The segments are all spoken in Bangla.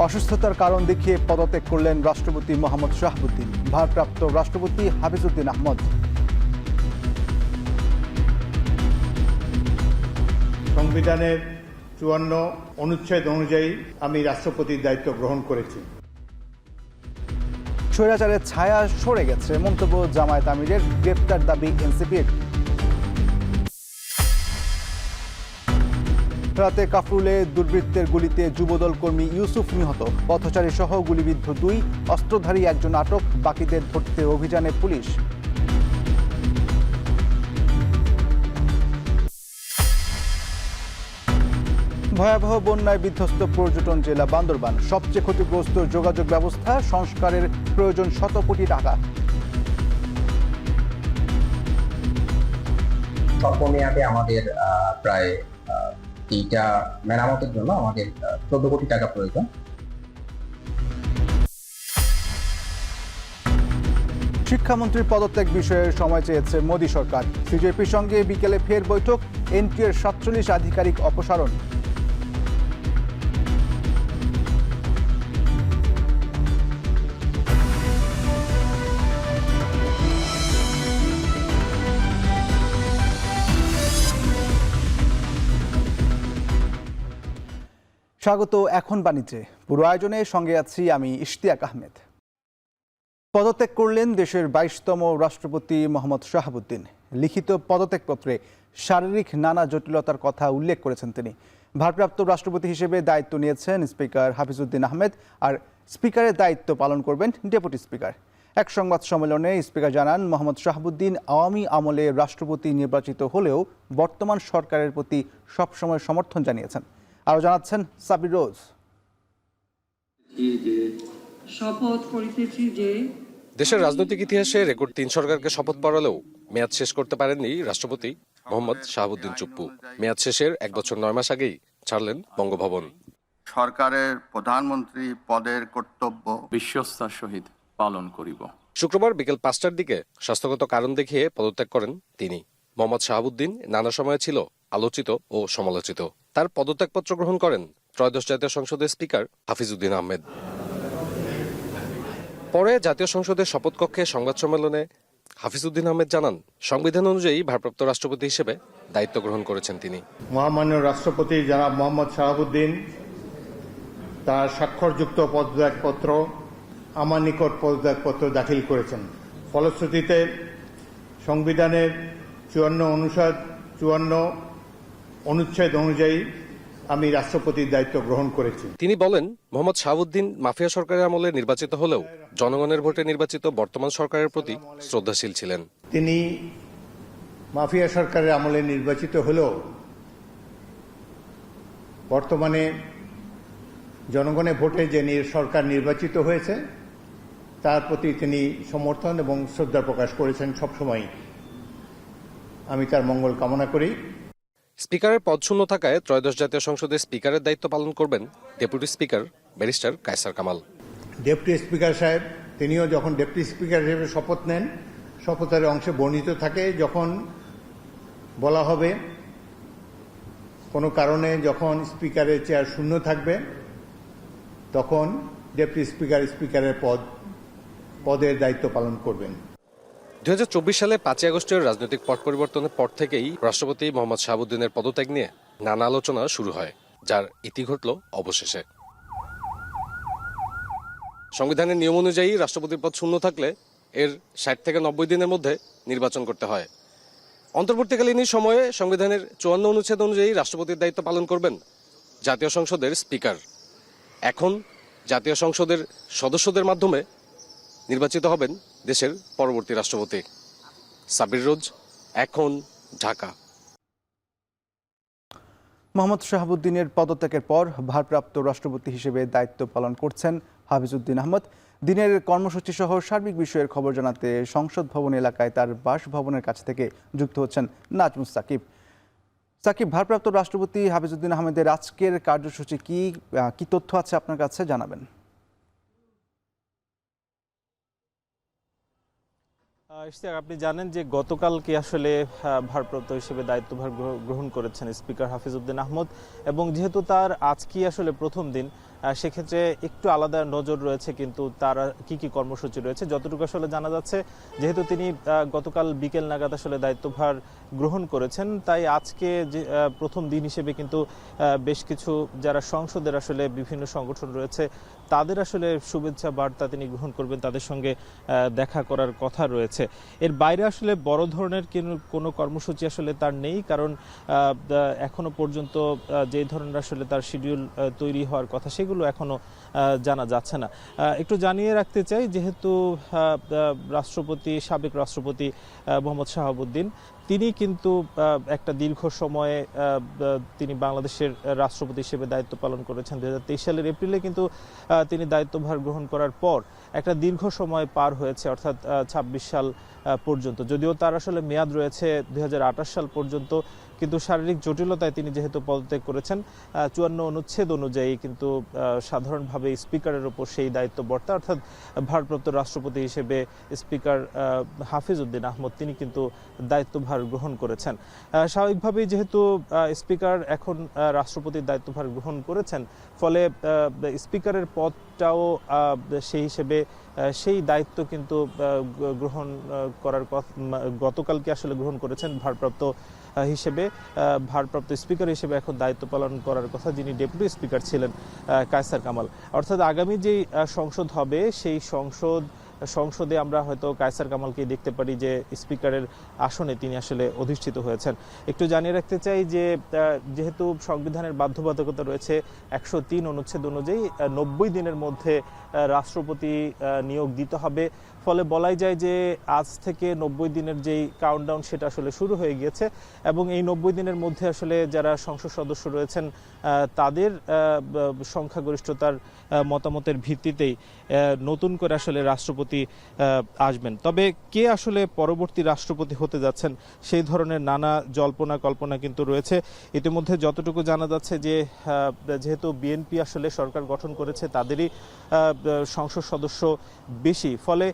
অসুস্থতার কারণ দেখিয়ে পদত্যাগ করলেন রাষ্ট্রপতি মোহাম্মদ শাহাবুদ্দিন। ভারপ্রাপ্ত রাষ্ট্রপতি হাফিজউদ্দিন আহমদ। সংবিধানের ৫৪ অনুচ্ছেদ অনুযায়ী আমি রাষ্ট্রপতির দায়িত্ব গ্রহণ করেছি। স্বৈরাচারের ছায়া সরে গেছে, মন্তব্য জামায়াত আমিরের। গ্রেপ্তার দাবি এনসিপির। রাতে কাফরুলে দুর্বৃত্তের গুলিতে যুবদল কর্মী ইউসুফ নিহত, পথচারী সহ গুলিবিদ্ধ ২, অস্ত্রধারী একজন আটক, বাকিদের ধরতে অভিযানে পুলিশ। ভয়াবহ বন্যায় বিধ্বস্ত পর্যটন জেলা বান্দরবান। সবচেয়ে ক্ষতিগ্রস্ত যোগাযোগ ব্যবস্থা, সংস্কারের প্রয়োজন শত কোটি টাকা। স্বল্প মেয়াদে আমাদের প্রায় এইটা মেরামতের জন্য আমাদের ১৪ কোটি টাকা প্রয়োজন। শিক্ষামন্ত্রীর পদত্যাগ বিষয়ে সময় চেয়েছে মোদী সরকার। সিজেপির সঙ্গে বিকেলে ফের বৈঠক, এনটিএর ৪৭ আধিকারিক অপসারণ। স্বাগত এখন বাণিজ্যে। পুরো আয়োজনে সঙ্গে আছি আমি ইশতিয়াক আহমেদ। পদত্যাগ করলেন দেশের ২২তম রাষ্ট্রপতি মোহাম্মদ শাহাবুদ্দিন। লিখিত পদত্যাগপত্রে শারীরিক নানা জটিলতার কথা উল্লেখ করেছেন তিনি। ভারপ্রাপ্ত রাষ্ট্রপতি হিসেবে দায়িত্ব নিয়েছেন স্পিকার হাফিজউদ্দিন আহমেদ, আর স্পিকারের দায়িত্ব পালন করবেন ডেপুটি স্পিকার। এক সংবাদ সম্মেলনে স্পিকার জানান, মোহাম্মদ শাহাবুদ্দিন আওয়ামী আমলে রাষ্ট্রপতি নির্বাচিত হলেও বর্তমান সরকারের প্রতি সবসময় সমর্থন জানিয়েছেন। আরও জানাচ্ছেন সাবির রোজ। শপথ করিতেছি যে দেশের রাজনৈতিক ইতিহাসে রেকর্ড ৩ সরকারকে শপথ পড়ালেও মেয়াদ শেষ করতে পারেননি রাষ্ট্রপতি মোহাম্মদ শাহাবুদ্দিন চুপ্পু। মেয়াদ শেষের ১ বছর ৯ মাস আগেই ছাড়লেন বঙ্গভবন। সরকারের প্রধানমন্ত্রী পদের কর্তব্য বিশ্বস্তার সহিত পালন করিব। শুক্রবার বিকেল ৫টার দিকে স্বাস্থ্যগত কারণ দেখিয়ে পদত্যাগ করেন তিনি। মোহাম্মদ শাহাবুদ্দিন নানা সময়ে ছিল আলোচিত ও সমালোচিত। তার পদত্যাগপত্র গ্রহণ করেন ত্রয়োদশ জাতীয় সংসদের স্পিকার হাফিজউদ্দিন আহমেদ। পরে জাতীয় সংসদের শপথকক্ষে সংবাদ সম্মেলনে হাফিজউদ্দিন আহমেদ জানান, সংবিধান অনুযায়ী ভারপ্রাপ্ত রাষ্ট্রপতি হিসেবে দায়িত্ব গ্রহণ করেছেন তিনি। মহামান্য রাষ্ট্রপতি জনাব মোহাম্মদ শাহাবুদ্দিন তার স্বাক্ষরযুক্ত পদত্যাগপত্র আমার নিকট পদত্যাগপত্র দাখিল করেছেন। ফলশ্রুতিতে সংবিধানের ৫৪ অনুচ্ছেদ অনুযায়ী আমি রাষ্ট্রপতির দায়িত্ব গ্রহণ করেছি। তিনি বলেন, মোহাম্মদ শাহাবুদ্দিন মাফিয়া সরকারের আমলে নির্বাচিত হলেও জনগণের ভোটে নির্বাচিত বর্তমান সরকারের প্রতি শ্রদ্ধাশীল ছিলেন। তিনি মাফিয়া সরকারের আমলে নির্বাচিত হলেও বর্তমানে জনগণের ভোটে যে সরকার নির্বাচিত হয়েছে তার প্রতি তিনি সমর্থন এবং শ্রদ্ধা প্রকাশ করেছেন সবসময়। আমি তার মঙ্গল কামনা করি। স্পিকারের পদ শূন্য থাকায় ত্রয়োদশ জাতীয় সংসদের স্পিকারের দায়িত্ব পালন করবেন deputy speaker barrister Kaiser Kamal. Deputy speaker সাহেব তিনিও যখন ডেপুটি স্পিকার হিসেবে শপথ নেন, শপথের অংশে বর্ণিত থাকে যখন বলা হবে কোনো কারণে যখন স্পিকারের চেয়ার শূন্য থাকবে তখন ডেপুটি স্পিকার স্পিকারের পদের দায়িত্ব পালন করবেন। ২০২৪ সালে ৫ই আগস্টের রাজনৈতিক পট পরিবর্তনের পর থেকেই রাষ্ট্রপতি মোহাম্মদ শাহাবুদ্দিনের পদত্যাগ নিয়ে নানা আলোচনা শুরু হয়, যার ইতি ঘটল অবশেষে। সংবিধানের নিয়ম অনুযায়ী রাষ্ট্রপতির পদ শূন্য থাকলে এর ৬০ থেকে ৯০ দিনের মধ্যে নির্বাচন করতে হয়। অন্তর্বর্তীকালীন সময়ে সংবিধানের ৫৪ অনুচ্ছেদ অনুযায়ী রাষ্ট্রপতির দায়িত্ব পালন করবেন জাতীয় সংসদের স্পিকার। এখন জাতীয় সংসদের সদস্যদের মাধ্যমে নির্বাচিত হবেন দেশের পরবর্তী রাষ্ট্রপতি। সাবির রোজ, এখন, ঢাকা। মোহাম্মদ শাহাবুদ্দিনের পদত্যাগের পর ভারপ্রাপ্ত রাষ্ট্রপতি হিসেবে দায়িত্ব পালন করছেন হাফিজউদ্দিন আহমদ। দিনের কর্মসূচি সহ সার্বিক বিষয়ের খবর জানাতে সংসদ ভবন এলাকায় তার বাসভবনের কাছ থেকে যুক্ত হচ্ছেন নাজমুস সাকিব। সাকিব, ভারপ্রাপ্ত রাষ্ট্রপতি হাফিজউদ্দিন আহমেদের আজকের কার্যসূচি কি তথ্য আছে আপনার কাছে জানাবেন? আপনি জানেন যে গতকালকে আসলে ভারপ্রাপ্ত হিসেবে দায়িত্বভার গ্রহণ করেছেন স্পিকার হাফিজউদ্দিন আহমদ, এবং যেহেতু তার আজকেই আসলে প্রথম দিন সেক্ষেত্রে একটু আলাদা নজর রয়েছে, কিন্তু তার কি কি কর্মসূচি রয়েছে যতটুকু আসলে জানা যাচ্ছে, যেহেতু তিনি গতকাল বিকেল নাগাদ আসলে দায়িত্বভার গ্রহণ করেছেন, তাই আজকে যে প্রথম দিন হিসেবে কিন্তু বেশ কিছু যারা সংসদের আসলে বিভিন্ন সংগঠন রয়েছে তাদের আসলে শুভেচ্ছা বার্তা তিনি গ্রহণ করবেন, তাদের সঙ্গে দেখা করার কথা রয়েছে। এর বাইরে আসলে বড় ধরনের কোনো কর্মসূচি আসলে তার নেই, কারণ এখনো পর্যন্ত যে ধরনের আসলে তার শিডিউল তৈরি হওয়ার কথা সেগুলো এখনো জানা যাচ্ছে না। একটু জানিয়ে রাখতে চাই, যেহেতু সাবেক রাষ্ট্রপতি মোহাম্মদ শাহাবুদ্দিন তিনি কিন্তু একটা দীর্ঘ সময়ে তিনি বাংলাদেশের রাষ্ট্রপতি হিসেবে দায়িত্ব পালন করেছেন। 2023 সালের এপ্রিলে কিন্তু তিনি দায়িত্বভার গ্রহণ করার পর একটা দীর্ঘ সময় পার হয়েছে, অর্থাৎ 26 সাল পর্যন্ত। যদিও তার আসলে মেয়াদ রয়েছে 2028 সাল পর্যন্ত, কিন্তু শারীরিক জটিলতায় তিনি যেহেতু পদত্যাগ করেছেন, 54 অনুচ্ছেদ অনুযায়ী কিন্তু সাধারণভাবে স্পিকারের উপর সেই দায়িত্ব বর্তায়, অর্থাৎ ভারপ্রাপ্ত রাষ্ট্রপতি হিসেবে স্পিকার হাফিজ উদ্দিন আহমদ তিনি কিন্তু দায়িত্বভার গ্রহণ করেছেন। স্বাভাবিকভাবেই যেহেতু স্পিকার এখন রাষ্ট্রপতির দায়িত্বভার গ্রহণ করেছেন, ফলে স্পিকারের পদটাও সেই হিসেবে সেই দায়িত্ব কিন্তু গ্রহণ করার গতকালকে আসলে গ্রহণ করেছেন ভারপ্রাপ্ত স্পিকার হিসেবে এখন দায়িত্ব পালন করার কথা যিনি ডেপুটি স্পিকার ছিলেন কায়সার কামাল। অর্থাৎ আগামী যেই সংসদ হবে সেই সংসদে আমরা হয়তো কায়সার কামালকে দেখতে পারি যে স্পিকারের আসনে তিনি আসলে অধিষ্ঠিত হয়েছেন। একটু জানিয়ে রাখতে চাই যে যেহেতু সংবিধানের বাধ্যবাধকতা রয়েছে 103 অনুচ্ছেদ অনুযায়ী 90 দিনের মধ্যে রাষ্ট্রপতি নিয়োগ দিতে হবে, ফলে বলাই যায় যে আজ থেকে 90 দিনের যেই কাউন্টডাউন সেটা আসলে শুরু হয়ে গিয়েছে, এবং এই 90 দিনের মধ্যে আসলে যারা সংসদ সদস্য রয়েছেন তাদের সংখ্যাগরিষ্ঠতার মতামতের ভিত্তিতেই নতুন করে আসলে রাষ্ট্রপতি আসবেন। তবে কে আসলে পরবর্তী রাষ্ট্রপতি হতে যাচ্ছেন সেই ধরনের নানা জল্পনা কল্পনা কিন্তু রয়েছে। ইতিমধ্যে যতটুকু জানা যাচ্ছে যে যেহেতু বিএনপি আসলে সরকার গঠন করেছে, তাদেরই সংসদ সদস্য বেশি, ফলে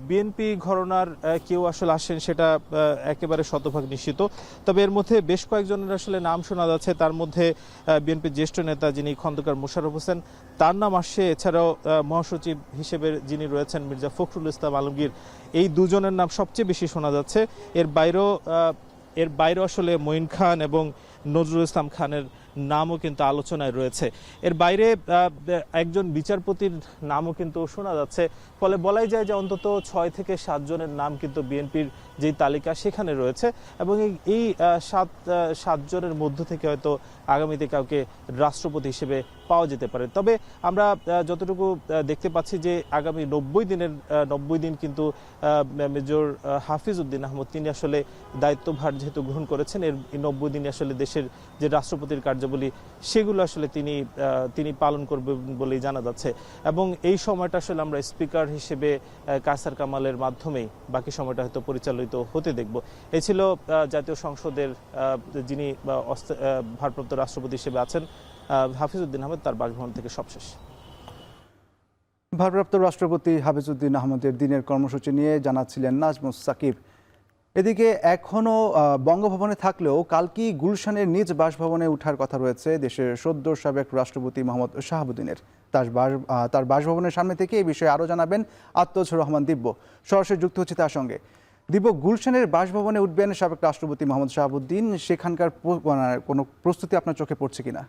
বিএনপি ঘরানার কেউ আসলে আসেন সেটা একেবারে শতভাগ নিশ্চিত। তবে এর মধ্যে বেশ কয়েকজনের আসলে নাম শোনা যাচ্ছে, তার মধ্যে বিএনপির জ্যেষ্ঠ নেতা যিনি খন্দকার মোশাররফ হোসেন তার নাম আসছে, এছাড়াও মহাসচিব হিসেবে যিনি রয়েছেন মির্জা ফখরুল ইসলাম আলমগীর, এই দুজনের নাম সবচেয়ে বেশি শোনা যাচ্ছে। এর বাইরেও আসলে মঈন খান এবং নজরুল ইসলাম খানের নামও কিন্তু আলোচনায় রয়েছে। এর বাইরে একজন বিচারপতির নামও কিন্তু শোনা যাচ্ছে, ফলে বলাই যায় যে অন্তত 6 থেকে 7 জনের নাম কিন্তু বিএনপির যেই তালিকা সেখানে রয়েছে, এবং এই 7 জনের মধ্য থেকে হয়তো আগামীতে কাউকে রাষ্ট্রপতি হিসেবে পাওয়া যেতে পারে। তবে আমরা যতটুকু দেখতে পাচ্ছি যে আগামী 90 দিন কিন্তু মেজর হাফিজ উদ্দিন আহমদ তিনি আসলে দায়িত্বভার যেহেতু গ্রহণ করেছেন, এর 90 দিনে আসলে দেশের যে রাষ্ট্রপতির কার্যাবলী সেগুলো আসলে তিনি পালন করবেন বলেই জানা যাচ্ছে, এবং এই সময়টা আসলে আমরা স্পিকার হিসেবে কায়সার কামালের মাধ্যমেই বাকি সময়টা হয়তো পরিচালিত হতে দেখব। এই ছিল জাতীয় সংসদের যিনি ভারপ্রাপ্ত রাষ্ট্রপতি হিসেবে আছেন হাফিজ উদ্দিন আহমেদ, তার বাসভবন থেকে সবশেষ। ভারপ্রাপ্ত রাষ্ট্রপতি হাফিজ উদ্দিন আহমেদের দিনের কর্মসূচি নিয়ে জানাচ্ছিলেন নাজমুস সাকিব। এদিকে এখনও বঙ্গভবনে থাকলেও কালকেই গুলশানের নিজ বাসভবনে ওঠার কথা রয়েছে দেশের সদ্য সাবেক রাষ্ট্রপতি মোহাম্মদ শাহাবুদ্দিনের। তার বাসভবনের সামনে থেকে এই বিষয়ে আরও জানাবেন আত্মজ রহমান দিব্য, সরাসরি যুক্ত হচ্ছে তার সঙ্গে। দিব্য, গুলশানের বাসভবনে উঠবেন সাবেক রাষ্ট্রপতি মোহাম্মদ শাহাবুদ্দিন, সেখানকার কোনো প্রস্তুতি আপনার চোখে পড়ছে কিনা?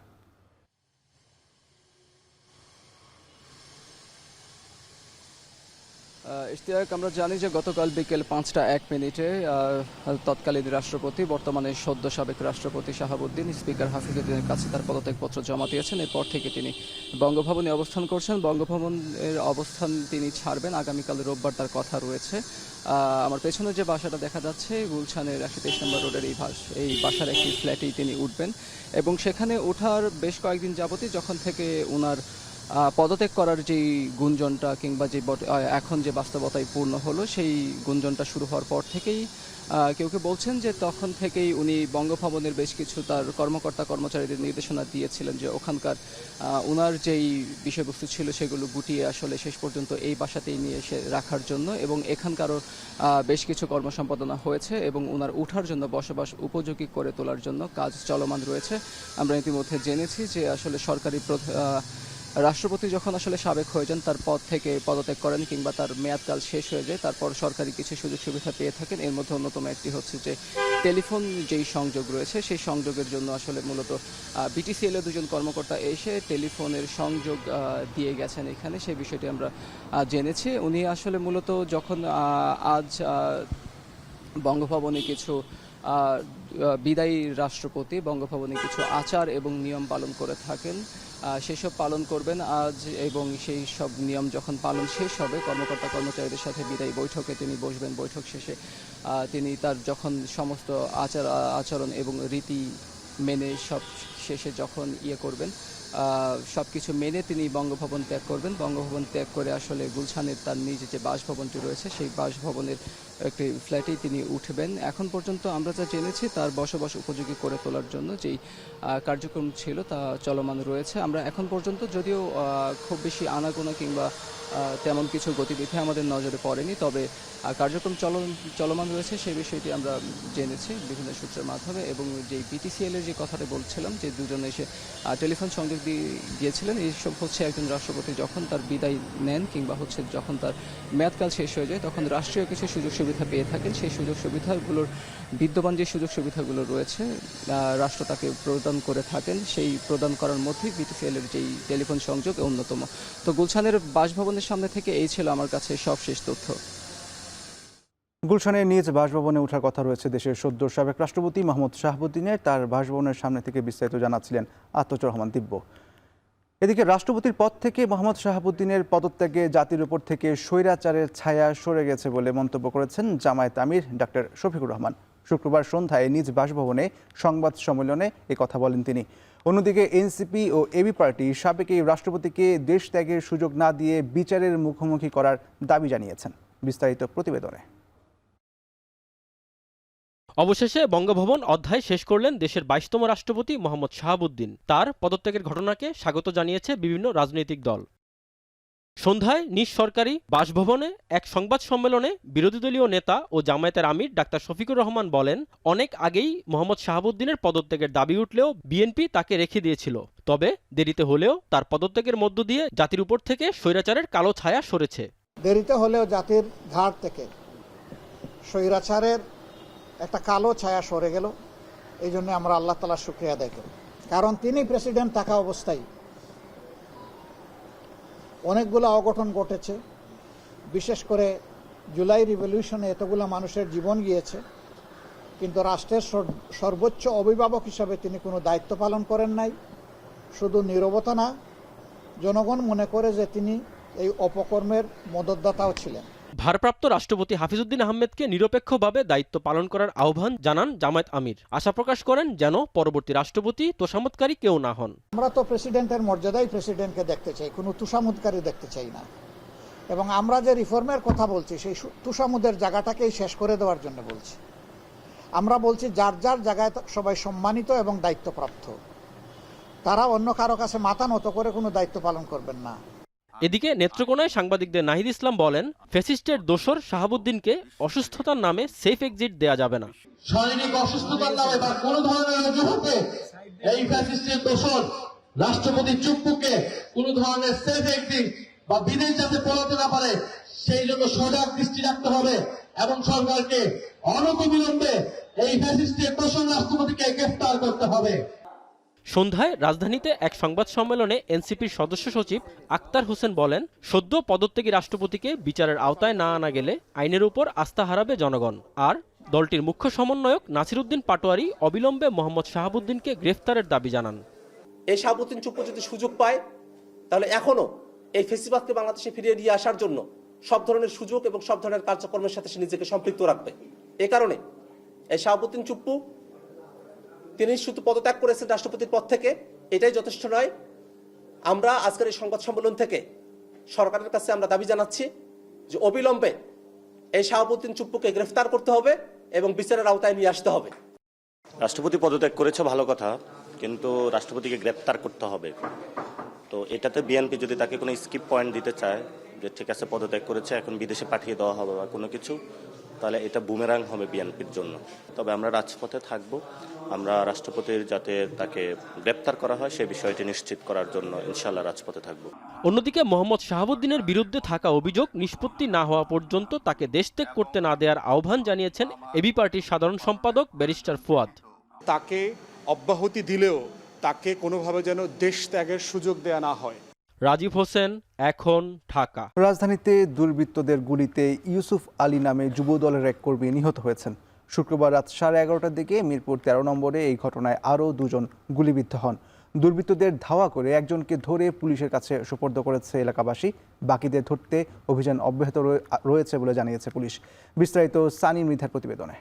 ইশতিয়াক, আমরা জানি যে গতকাল বিকেল 5:01 তৎকালীন রাষ্ট্রপতি বর্তমানে সদ্য সাবেক রাষ্ট্রপতি শাহাবুদ্দিন স্পিকার হাফিজ উদ্দিনের কাছে তার পদত্যাগপত্র জমা দিয়েছেন। এরপর থেকে তিনি বঙ্গভবনে অবস্থান করছেন। বঙ্গভবনের অবস্থান তিনি ছাড়বেন আগামীকাল রোববার, তার কথা রয়েছে। আমার পেছনে যে বাসাটা দেখা যাচ্ছে গুলশানের 123 নম্বর রোডের এই বাসার একটি ফ্ল্যাটেই তিনি উঠবেন, এবং সেখানে ওঠার বেশ কয়েকদিন যাবতই যখন থেকে ওনার পদত্যাগ করার যেই গুঞ্জনটা কিংবা যে এখন যে বাস্তবতায় পূর্ণ হলো সেই গুঞ্জনটা শুরু হওয়ার পর থেকেই কেউ কেউ বলছেন যে তখন থেকেই উনি বঙ্গভবনের বেশ কিছু তার কর্মকর্তা কর্মচারীদের নির্দেশনা দিয়েছিলেন যে ওখানকার ওনার যেই বিষয়বস্তু ছিল সেগুলো গুটিয়ে আসলে শেষ পর্যন্ত এই বাসাতেই নিয়ে এসে রাখার জন্য, এবং এখানকারও বেশ কিছু কর্মসম্পাদনা হয়েছে এবং ওনার ওঠার জন্য বসবাস উপযোগী করে তোলার জন্য কাজ চলমান রয়েছে। আমরা ইতিমধ্যে জেনেছি যে আসলে সরকারি রাষ্ট্রপতি যখন আসলে সাবেক হয়ে যান, তার পদ থেকে পদত্যাগ করেন কিংবা তার মেয়াদকাল শেষ হয়ে যায়, তারপর সরকারি কিছু সুযোগ সুবিধা পেয়ে থাকেন। এর মধ্যে অন্যতম একটি হচ্ছে যে টেলিফোন যেই সংযোগ রয়েছে, সেই সংযোগের জন্য আসলে মূলত বিটিসিএল এর দুজন কর্মকর্তা এসে টেলিফোনের সংযোগ দিয়ে গেছেন এখানে। সেই বিষয়টি আমরা জেনেছি। উনি আসলে মূলত যখন আজ বঙ্গভবনে কিছু বিদায়ী রাষ্ট্রপতি বঙ্গভবনে কিছু আচার এবং নিয়ম পালন করে থাকেন, সেসব পালন করবেন আজ, এবং সেই সব নিয়ম যখন পালন শেষ হবে কর্মকর্তা কর্মচারীদের সাথে বিদায়ী বৈঠকে তিনি বসবেন। বৈঠক শেষে তিনি তার যখন সমস্ত আচরণ এবং রীতি মেনে সব শেষে যখন করবেন, সব কিছু মেনে তিনি বঙ্গভবন ত্যাগ করবেন। বঙ্গভবন ত্যাগ করে আসলে গুলশানের তার নিজে যে বাসভবনটি রয়েছে, সেই বাসভবনের একটি ফ্ল্যাটেই তিনি উঠবেন। এখন পর্যন্ত আমরা যা জেনেছি, তার বসবাস উপযোগী করে তোলার জন্য যেই কার্যক্রম ছিল তা চলমান রয়েছে। আমরা এখন পর্যন্ত যদিও খুব বেশি আনাগোনা কিংবা তেমন কিছু গতিবিধি আমাদের নজরে পড়েনি, তবে কার্যক্রম চলমান রয়েছে সেই বিষয়টি আমরা জেনেছি বিভিন্ন সূত্রের মাধ্যমে। এবং যে বিটিসিএল এর যে কথাটা বলছিলাম, যে দুজন এসে টেলিফোন সংযোগ দিয়ে গিয়েছিলেন, এইসব হচ্ছে একজন রাষ্ট্রপতি যখন তার বিদায় নেন কিংবা হচ্ছে যখন তার মেয়াদকাল শেষ হয়ে যায়, তখন রাষ্ট্রীয় কিছু সুযোগ সুবিধা পেয়ে থাকেন। সেই সুযোগ সুবিধাগুলোর বিদ্যমান যে সুযোগ সুবিধাগুলো রয়েছে রাষ্ট্র তাকে প্রদান করে থাকেন। সেই প্রদান করার মধ্যেই বিটিসিএল এর যেই টেলিফোন সংযোগ অন্যতম। তো গুলশানের বাসভবনের সামনে থেকে এই ছিল আমার কাছে সবশেষ তথ্য। গুলশানের নিজ বাসভবনে ওঠার কথা রয়েছে দেশের সদ্য সাবেক রাষ্ট্রপতি মোহাম্মদ শাহাবুদ্দিনের। তার বাসভবনের সামনে থেকে বিস্তারিত জানাচ্ছিলেন আতচর রহমান দিব্য। এদিকে রাষ্ট্রপতির পদ থেকে মোহাম্মদ শাহাবুদ্দিনের পদত্যাগে জাতির উপর থেকে স্বৈরাচারের ছায়া সরে গেছে বলে মন্তব্য করেছেন জামায়াত আমির ডাক্তার শফিকুর রহমান। শুক্রবার সন্ধ্যায় নিজ বাসভবনে সংবাদ সম্মেলনে কথা বলেন তিনি। অন্যদিকে এনসিপি ও এবি পার্টি সাবেক এই রাষ্ট্রপতিকে দেশ ত্যাগের সুযোগ না দিয়ে বিচারের মুখোমুখি করার দাবি জানিয়েছেন। বিস্তারিত প্রতিবেদনে। অবশেষে বঙ্গভবন অধ্যায় শেষ করলেন দেশের ২২তম রাষ্ট্রপতি মোহাম্মদ শাহাবুদ্দিন। তার পদত্যাগের ঘটনাকে স্বাগত জানিয়েছে বিভিন্ন রাজনৈতিক দল। সন্ধ্যায় নিজ সরকারি বাসভবনে এক সংবাদ সম্মেলনে বিরোধী দলীয় নেতা ও জামায়াতের আমির ডাক্তার শফিকুর রহমান বলেন, অনেক আগেই মোহাম্মদ শাহাবুদ্দিনের পদত্যাগের দাবি উঠলেও বিএনপি তাকে রেখে দিয়েছিল। তবে দেরিতে হলেও তার পদত্যাগের মধ্য দিয়ে জাতির উপর থেকে স্বৈরাচারের কালো ছায়া সরেছে। দেরিতে হলেও জাতির ঘাট থেকে স্বৈরাচারের একটা কালো ছায়া সরে গেল। এই জন্য আমরা আল্লাহ তাআলার শুকরিয়া আদায় করি, কারণ তিনি প্রেসিডেন্ট থাকা অবস্থায় অনেকগুলো অঘটন ঘটেছে। বিশেষ করে জুলাই রিভলিউশনে এতগুলো মানুষের জীবন গিয়েছে, কিন্তু রাষ্ট্রের সর্বোচ্চ অভিভাবক হিসাবে তিনি কোনো দায়িত্ব পালন করেন নাই। শুধু নীরবতা না, জনগণ মনে করে যে তিনি এই অপকর্মের মদতদাতাও ছিলেন। ভারপ্রাপ্ত রাষ্ট্রপতি হাফিজউদ্দিন আহমেদকে নিরপেক্ষভাবে দায়িত্ব পালন করার আহ্বান জানান জামায়াত আমির। আশা প্রকাশ করেন যেন পরবর্তী রাষ্ট্রপতি তোষামোদকারী কেউ না হন। আমরা তো প্রেসিডেন্টের মর্যাদায় প্রেসিডেন্টকে দেখতে চাই, কোনো তোষামোদকারী দেখতে চাই না। এবং আমরা যে রিফর্মের কথা বলছি, সেই তোষামোদের জায়গাটাকেই শেষ করে দেওয়ার জন্য বলছি। আমরা বলছি যার যার জায়গায় সবাই সম্মানিত এবং দায়িত্বপ্রাপ্ত, তারা অন্য কারো কাছে মাথা নত করে কোনো দায়িত্ব পালন করবেন না। এদিকে নেত্রকোনায় সাংবাদিকদের নাহিদ ইসলাম বলেন, ফ্যাসিস্টের দোসর শাহাবুদ্দিনকে অসুস্থতার নামে সেফ এক্সিট দেয়া যাবে না। শারীরিক অসুস্থতার নামে বা কোনো ধরনের অজুহাতে এই ফ্যাসিস্টের দোসর রাষ্ট্রপতি চুপ্পুকে কোনো ধরনের সেফ এক্সিট বা বিদেশ যাতে পড়াতে না পারে, সেই জন্য সজাগ দৃষ্টি রাখতে হবে এবং সরকারকে অনতিবিলম্বে এই ফ্যাসিস্টের দোসর রাষ্ট্রপতিকে গ্রেফতার করতে হবে। সন্ধ্যায় রাজধানীতে এক সংবাদ সম্মেলনে এনসিপির সদস্য সচিব আক্তার হোসেন বলেন, সদ্য পদত্যাগী রাষ্ট্রপতিকে বিচারের আওতায় না আনা গেলে আইনের উপর আস্থা হারাবে জনগণ। আর দলটির মুখ্য সমন্বয়ক নাসিরউদ্দিন পাটোয়ারি অবিলম্বে মোহাম্মদ শাহাবুদ্দিনকে গ্রেফতারের দাবি জানান। এই শাহাবুদ্দিন চুপ্পু যদি সুযোগ পায়, তাহলে এখনো এই ফেসিবাদকে বাংলাদেশে ফিরিয়ে নিয়ে আসার জন্য সব ধরনের সুযোগ এবং সব ধরনের কার্যক্রমের সাথে সে নিজেকে সম্পৃক্ত রাখবে। এ কারণে এই শাহাবুদ্দিন চুপ্পু তিনি শুধু পদত্যাগ করেছেন রাষ্ট্রপতির পদ থেকে, এটাই যথেষ্ট নয়। আমরা আজকের এই সংবাদ সম্মেলন থেকে সরকারের কাছে আমরা দাবি জানাচ্ছি যে অবিলম্বে এই শাহাবুদ্দিন চুপ্পুকে গ্রেফতার করতে হবে এবং বিচারের আওতায় নিয়ে আসতে হবে। রাষ্ট্রপতি পদত্যাগ করেছে ভালো কথা, কিন্তু রাষ্ট্রপতিকে গ্রেফতার করতে হবে। তো এটাতে বিএনপি যদি তাকে কোনো স্কিপ পয়েন্ট দিতে চায় যে ঠিক আছে পদত্যাগ করেছে এখন বিদেশে পাঠিয়ে দেওয়া হবে বা কোনো কিছু, তাহলে এটা বুমেরাং হবে বিএনপির জন্য। তবে আমরা রাজপথে থাকব, আমরা রাষ্ট্রপতির যাতে তাকে গ্রেপ্তার করা হয় সে বিষয়টি নিশ্চিত করার জন্য ইনশাআল্লাহ রাজপথে থাকব। অন্যদিকে মোহাম্মদ শাহাবুদ্দিনের বিরুদ্ধে থাকা অভিযোগ নিষ্পত্তি না হওয়া পর্যন্ত তাকে দেশত্যাগ করতে না দেওয়ার আহ্বান জানিয়েছেন এবি পার্টির সাধারণ সম্পাদক ব্যারিস্টার ফুয়াদ। তাকে অব্যাহতি দিলেও তাকে কোনোভাবে যেন দেশ ত্যাগের সুযোগ দেয়া না হয়। রাজীব হোসেন, এখন, ঢাকা। রাজধানীতে দুর্বৃত্তদের গুলিতে ইউসুফ আলী নামে যুব দলের এক কর্মী নিহত হয়েছেন। শুক্রবার রাত 11:30টার দিকে মিরপুর 13 নম্বরে এই ঘটনায় আরও 2 জন গুলিবিদ্ধ হন। দুর্বৃত্তদের ধাওয়া করে একজনকে ধরে পুলিশের কাছে সোপর্দ করেছে এলাকাবাসী। বাকিদের ধরতে অভিযান অব্যাহত রয়েছে বলে জানিয়েছে পুলিশ। বিস্তারিত সানি মৃধার প্রতিবেদনে।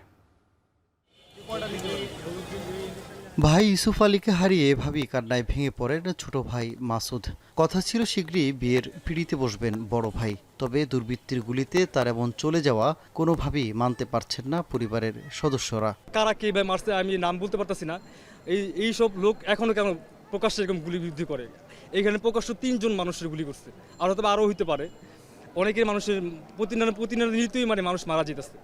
ভাই ইউসুফ আলীকে হারিয়ে এভাবেই কান্নায় ভেঙে পড়েন ছোট ভাই মাসুদ। কথা ছিল শীঘ্রই বিয়ের পিঁড়িতে বসবেন বড় ভাই, তবে দুর্বৃত্তির গুলিতে তার এমন চলে যাওয়া কোনোভাবেই মানতে পারছেন না পরিবারের সদস্যরা। কারা কে ভাই মারছে আমি নাম বলতে পারতেছি না। এই সব লোক এখনো কেন প্রকাশ্যে এরকম গুলিবিদ্ধি করে? এইখানে প্রকাশ্য 3 জন মানুষের গুলি করছে, আর হয়তো আরও হইতে পারে। অনেকের মানুষের প্রতিনিধিত্বই মানে মানুষ মারা যেতেছে।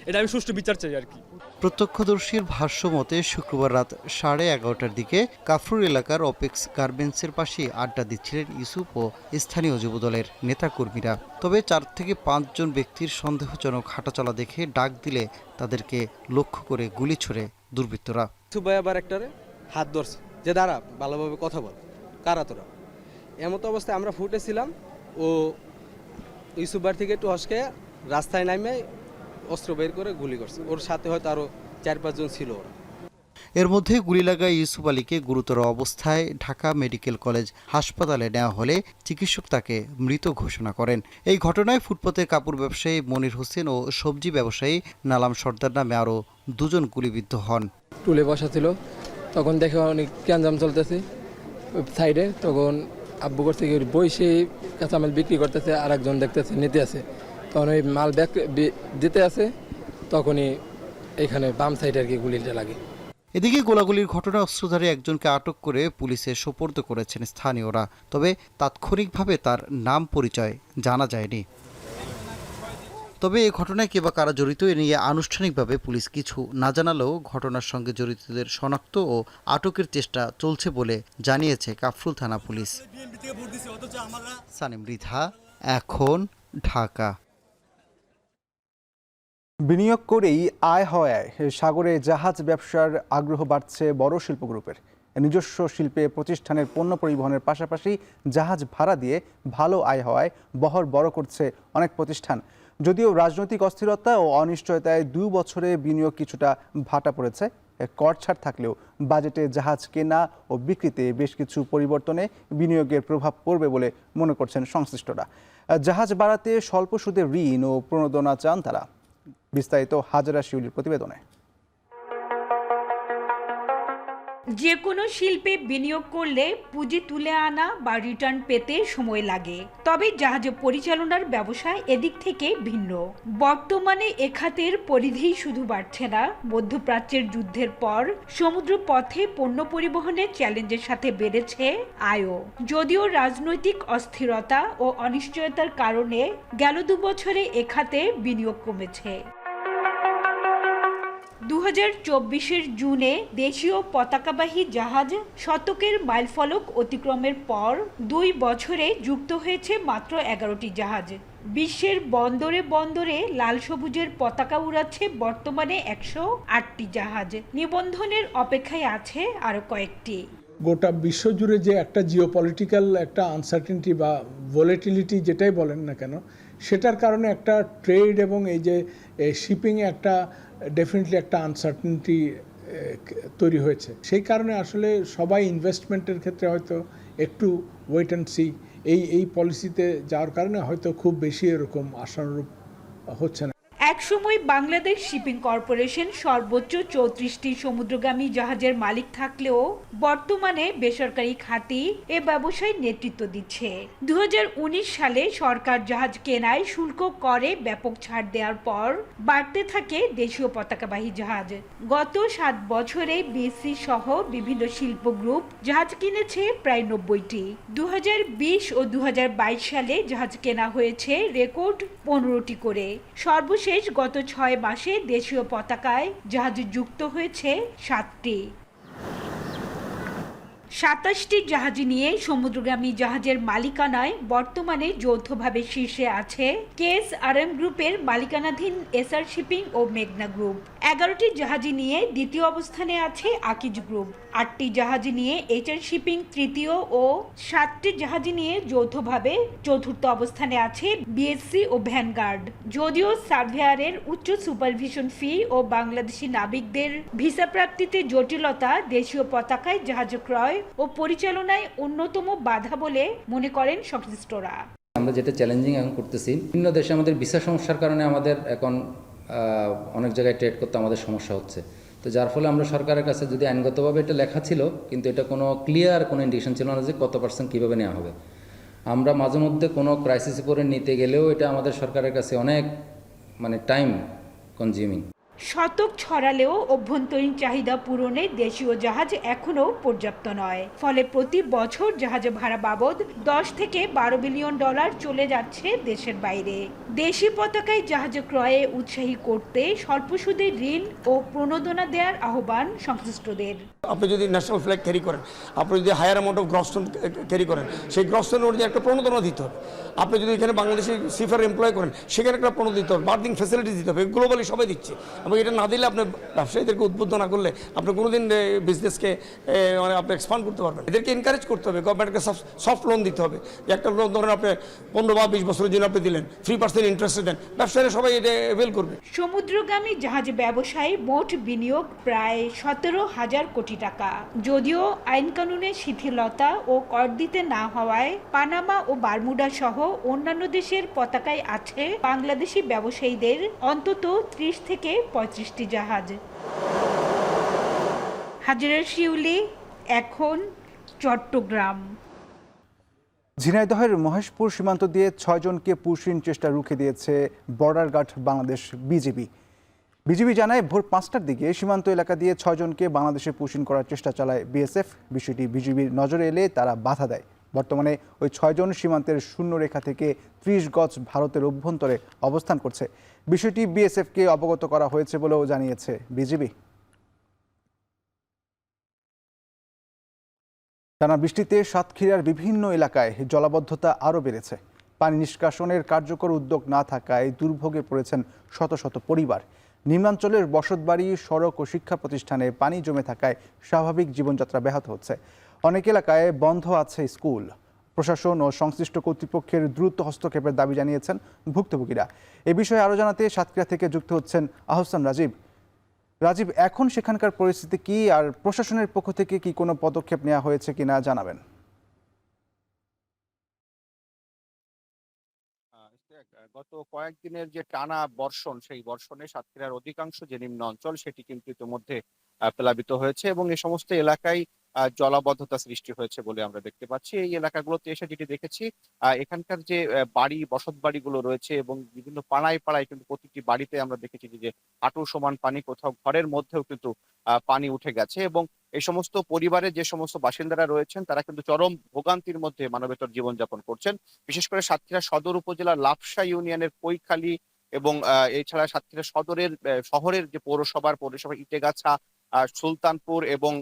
এটা আমি সুষ্ঠু বিচার চাই আর কি। প্রত্যক্ষদর্শীর ভাষ্য মতে শুক্রবার রাত 11:30টার দিকে কাফরুল এলাকার অপেক্স গার্মেন্টসের পাশে আড্ডা দিচ্ছিলেন ইউসুফ ও স্থানীয় যুবদলের নেতাকর্মীরা। তবে 4 থেকে 5 জন ব্যক্তির সন্দেহজনক হাঁটাচলা দেখে ডাক দিলে তাদেরকে লক্ষ্য করে গুলি ছোড়ে দুর্বৃত্তরা। ইউসুফ ভাই আবার একটারে হাত ধরছে যে দাঁড়া ভালোভাবে কথা বল, কারা তোরা। এমতো অবস্থায় আমরা ফুটেছিলাম, ও ইউসুফ ভাই থেকে একটু হসকে রাস্তায় নামে অস্ত্র বের করে গুলি করছে। ওর সাথে হয়তো আরো 4-5 জন ছিল ওরা। এর মধ্যে গুলি লাগায় ইউসুফ আলীকে গুরুতর অবস্থায় ঢাকা মেডিকেল কলেজ হাসপাতালে নেওয়া হলে চিকিৎসক তাকে মৃত ঘোষণা করেন। এই ঘটনায় ফুটপাতের কাপড় ব্যবসায়ী মনির হোসেন ও সবজি ব্যবসায়ী নালাম সর্দার নামে আরও 2 জন গুলিবিদ্ধ হন। টুলে বসা ছিল, তখন দেখে অনেক ক্যানজাম চলতেছে সাইডে, তখন আব্বু করতে গিয়ে বইসে কাঁচামাল বিক্রি করতেছে, আর একজন দেখতেছে নিতে আছে, তখন ওই মাল ব্যাগ দিতে আছে, তখনই এখানে বাম সাইডে আর কি গুলিটা লাগে। এদিকে গোলাগুলির ঘটনায় অস্ত্রধারী একজনকে আটক করে পুলিশে সোপর্দ করেছেন স্থানীয়রা, তবে তাৎক্ষণিকভাবে তার নাম পরিচয় জানা যায়নি। তবে এই ঘটনায় কে বা কারা জড়িত এ নিয়ে আনুষ্ঠানিকভাবে পুলিশ কিছু না জানালেও ঘটনার সঙ্গে জড়িতদের শনাক্ত ও আটকের চেষ্টা চলছে বলে জানিয়েছে কাফরুল থানা পুলিশ। সানি মৃধা, এখন, ঢাকা। বিনিয়োগ করেই আয় হওয়ায় সাগরে জাহাজ ব্যবসার আগ্রহ বাড়ছে বড় শিল্প গ্রুপের। নিজস্ব শিল্পে প্রতিষ্ঠানের পণ্য পরিবহনের পাশাপাশি জাহাজ ভাড়া দিয়ে ভালো আয় হওয়ায় বহর বড় করছে অনেক প্রতিষ্ঠান। যদিও রাজনৈতিক অস্থিরতা ও অনিশ্চয়তায় 2 বছরে বিনিয়োগ কিছুটা ভাটা পড়েছে, কর ছাড় থাকলেও বাজেটে জাহাজ কেনা ও বিক্রিতে বেশ কিছু পরিবর্তনে বিনিয়োগের প্রভাব পড়বে বলে মনে করছেন সংশ্লিষ্টরা। জাহাজ বাড়াতে স্বল্প সুদে ঋণ ও প্রণোদনা চান তারা। বিস্তারিত হাজারা শিউলির প্রতিবেদনে। যে কোনো শিল্পে বিনিয়োগ করলে পুঁজি তুলে আনা বা রিটার্ন পেতে সময় লাগে, তবে জাহাজ পরিচালনার ব্যবসা এদিক থেকে ভিন্ন। বর্তমানে এ খাতের পরিধি শুধু বাড়ছে না, মধ্যপ্রাচ্যের যুদ্ধের পর সমুদ্র পথে পণ্য পরিবহনের চ্যালেঞ্জের সাথে বেড়েছে আয়ও। যদিও রাজনৈতিক অস্থিরতা ও অনিশ্চয়তার কারণে গেল 2 বছরে এ খাতে বিনিয়োগ কমেছে। 2024-এর জুনে দেশীয় পতাকাবাহী জাহাজ শতকের মাইলফলক অতিক্রমের পর 2 বছরে যুক্ত হয়েছে মাত্র 11টি জাহাজ। বিশ্বের বন্দরে বন্দরে লাল সবুজের পতাকা উড়াচ্ছে বর্তমানে 108টি জাহাজ। নিবন্ধনের অপেক্ষায় আছে আরও কয়েকটি। গোটা বিশ্বজুড়ে যে একটা জিওপলিটিক্যাল একটা আনসার্টেনিটি বা ভোলেটিলিটি যেটাই বলেন না কেন, সেটার কারণে একটা ট্রেড এবং এই যে শিপিংয়ে একটা ডেফিনেটলি একটা আনসার্টেনিটি তৈরি হয়েছে। সেই কারণে আসলে সবাই ইনভেস্টমেন্টের ক্ষেত্রে হয়তো একটু ওয়েট অ্যান্ড সি এই পলিসিতে যাওয়ার কারণে হয়তো খুব বেশি এরকম আশানুরূপ হচ্ছে না। একসময় বাংলাদেশ শিপিং কর্পোরেশন সর্বোচ্চ 34টি সমুদ্রগামী জাহাজের মালিক থাকলেও বর্তমানে বেসরকারি খাতই এ ব্যবসায় নেতৃত্ব দিচ্ছে। 2019 সালে সরকার জাহাজ কেনায় শুল্ক করে ব্যাপক ছাড় দেওয়ার পর বাড়তে থাকে দেশীয় পতাকাবাহী জাহাজ। গত 7 বছরে বিএসসি সহ বিভিন্ন শিল্প গ্রুপ জাহাজ কিনেছে প্রায় 90টি। 2020 ও 2022 সালে জাহাজ কেনা হয়েছে রেকর্ড 15টি করে। সর্বশেষ গত 6 মাসে দেশীয় পতাকায় জাহাজ যুক্ত হয়েছে 7টি। 27টি জাহাজ নিয়ে সমুদ্রগামী জাহাজের মালিকানায় বর্তমানে যৌথভাবে শীর্ষে আছে KSRM গ্রুপের মালিকানাধীন এসআর শিপিং ও মেঘনা গ্রুপ। 11টি জাহাজ নিয়ে দ্বিতীয় অবস্থানে আছে আকিজ গ্রুপ। 8টি জাহাজ নিয়ে HR শিপিং তৃতীয় ও 7টি জাহাজ নিয়ে যৌথভাবে চতুর্থ অবস্থানে আছে বিএসসি ও ভ্যানগার্ড। যদিও সার্ভেয়ারের উচ্চ সুপারভিশন ফি ও বাংলাদেশি নাবিকদের ভিসা প্রাপ্তিতে জটিলতা দেশীয় পতাকায় জাহাজ ক্রয় ও পরিচালনায় অন্যতম বাধা বলে মনে করেন সংশ্লিষ্টরা। আমরা যেটা চ্যালেঞ্জিং এখন করতেছি, বিভিন্ন দেশে আমাদের ভিসা সমস্যার কারণে আমাদের এখন অনেক জায়গায় ট্রেড করতে আমাদের সমস্যা হচ্ছে। তো যার ফলে আমরা সরকারের কাছে, যদি আইনগতভাবে এটা লেখা ছিল কিন্তু এটা কোনো ক্লিয়ার কোনো ইন্ডিকেশন ছিল না যে কত পার্সেন্ট কীভাবে নেওয়া হবে। আমরা মাঝে মধ্যে কোনো ক্রাইসিস উপরে নিতে গেলেও এটা আমাদের সরকারের কাছে অনেক টাইম কনজিউমিং। শতক ছড়ালেও অভ্যন্তরীণ চাহিদা পূরণে দেশীয় জাহাজ এখনও পর্যাপ্ত নয়। ফলে প্রতি বছর জাহাজ ভাড়া বাবদ 10 থেকে 12 বিলিয়ন ডলার চলে যাচ্ছে দেশের বাইরে। দেশি পতাকায় জাহাজ ক্রয়ে উৎসাহী করতে স্বল্প সুদে ঋণ ও প্রণোদনা দেওয়ার আহ্বান সংশ্লিষ্টদের। আপনি যদি ন্যাশনাল ফ্ল্যাগ ক্যারি করেন, আপনি যদি হায়ার অ্যামাউন্ট অফ গ্রসটন ক্যারি করেন, সেই গ্রসটন অনুযায়ী একটা প্রণোদনা দিতে হবে। আপনি যদি এখানে বাংলাদেশি সিফার এমপ্লয় করেন, সেখানে একটা প্রণোদনা দিতে হবে, বার্থিং ফ্যাসিলিটি দিতে হবে। গ্লোবালি সবাই দিচ্ছে, এবং এটা না দিলে আপনি ব্যবসায়ীদেরকে উদ্বুদ্ধ না করলে আপনি কোনোদিন বিজনেসকে আপনি এক্সপান্ড করতে পারবেন। এদেরকে এনকারেজ করতে হবে, গভর্নমেন্টকে সফট লোন দিতে হবে। একটা লোন ধরেন আপনি 15 বা 20 বছরের জন্য আপনি দিলেন, 3% ইন্টারেস্টে দেন, ব্যবসায়ীরা সবাই এটা অ্যাভেল করবে। সমুদ্রগামী জাহাজ ব্যবসায় মোট বিনিয়োগ প্রায় 17,000 কোটি টাকা। যদিও আইন কানুনের শিথিলতা ও কর দিতে না হওয়ায় পানামা ও বারমুডা সহ অন্যান্য দেশের পতাকায় আছে বাংলাদেশি ব্যবসায়ীদের অন্তত 30 থেকে 35টি জাহাজ। হাজরা শিউলি, এখন, চট্টগ্রাম। ঝিনাইদহের মহেশপুর সীমান্ত দিয়ে 6 জনকে পুশিন চেষ্টা রুখে দিয়েছে বর্ডার গার্ড বাংলাদেশ বিজিবি জানায় ভোর 5টার দিকে সীমান্ত এলাকা দিয়ে 6 জনকে বাংলাদেশে পুশিন করার চেষ্টা চালায় বিএসএফ। বিষয়টি বিজিবির নজরে এলে তারা বাধা দেয়। বর্তমানে ওই 6 জন সীমান্তের শূন্যরেখা থেকে 30 গজ ভারতের অভ্যন্তরে অবস্থান করছে। বিষয়টি বিএসএফকে অবগত করা হয়েছে বলেও জানিয়েছে বিজিবি। টানা বৃষ্টিতে সাতক্ষীরার বিভিন্ন এলাকায় জলাবদ্ধতা আরও বেড়েছে। পানি নিষ্কাশনের কার্যকর উদ্যোগ না থাকায় দুর্ভোগে পড়েছেন শত শত পরিবার। নিম্নাঞ্চলের বসতবাড়ি, সড়ক ও শিক্ষা প্রতিষ্ঠানে পানি জমে থাকায় স্বাভাবিক জীবনযাত্রা ব্যাহত হচ্ছে। অনেক এলাকায় বন্ধ আছে স্কুল। প্রশাসন ও সংশ্লিষ্ট কর্তৃপক্ষের দ্রুত হস্তক্ষেপের দাবি জানিয়েছেন ভুক্তভোগীরা। এ বিষয়ে আরও জানাতে সাতক্ষীরা থেকে যুক্ত হচ্ছেন আহসান রাজীব। এখন সেখানকার পরিস্থিতি কি, আর প্রশাসনের পক্ষ থেকে কি কোনো পদক্ষেপ নেওয়া হয়েছে কিনা জানাবেন। গত কয়েকদিনের যে টানা বর্ষণ, সেই বর্ষণে সাতক্ষীরার অধিকাংশ যে নিম্ন অঞ্চল সেটি কিন্তু ইতিমধ্যে প্লাবিত হয়েছে এবং এই সমস্ত এলাকায় জলাবদ্ধতা সৃষ্টি হয়েছে বলে আমরা দেখতে পাচ্ছি। এই এলাকাগুলোতে এসে যেটি দেখেছি, এখানকার যে বসত বাড়িগুলো রয়েছে এবং বিভিন্ন পাড়ায় পাড়ায় কিন্তু প্রতিটি বাড়িতে আমরা দেখেছি যে হাঁটু সমান পানি, কোথাও ঘরের মধ্যেও কিন্তু পানি উঠে গেছে এবং এই সমস্ত পরিবারের যে সমস্ত বাসিন্দারা রয়েছেন তারা কিন্তু চরম ভোগান্তির মধ্যে মানবেতর জীবনযাপন করছেন। বিশেষ করে সাতক্ষীরা সদর উপজেলার লাপসা ইউনিয়নের কৈখালী এবং এছাড়া সাতক্ষীরা শহরের যে পৌরসভার ইটেগাছা, সুলতানপুর এবং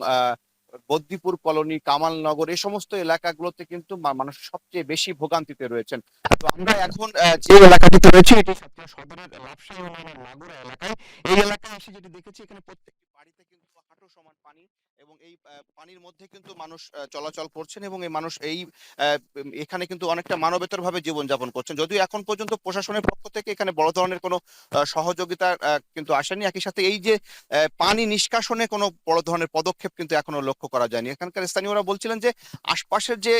বদ্দিপুর কলোনি, কামালনগর, এই সমস্ত এলাকাগুলোতে কিন্তু মানুষ সবচেয়ে বেশি ভোগান্তিতে রয়েছেন। তো আমরা এখন যে এলাকাটিতে রয়েছি এটি সাতক্ষীরা সদরের লাপসা ইউনিয়নের নাগরা এলাকায়। এই এলাকায় এসে যেটি দেখেছি, এখানে প্রত্যেকটি বাড়িতে কিন্তু হাঁটু সমান পানি এবং এই পানির মধ্যে কিন্তু মানুষ চলাচল করছেন এবং এই মানুষ এখানে কিন্তু অনেকটা মানবেতর ভাবে জীবনযাপন করছেন। যদিও এখন পর্যন্ত প্রশাসনের পক্ষ থেকে এখানে বড় ধরনের কোনো সহযোগিতা কিন্তু আসেনি। একই সাথে এই যে পানি নিষ্কাশনে কোনো বড় ধরনের পদক্ষেপ কিন্তু এখনো লক্ষ্য করা যায়নি। এখানকার স্থানীয়রা বলছিলেন যে আশপাশের যে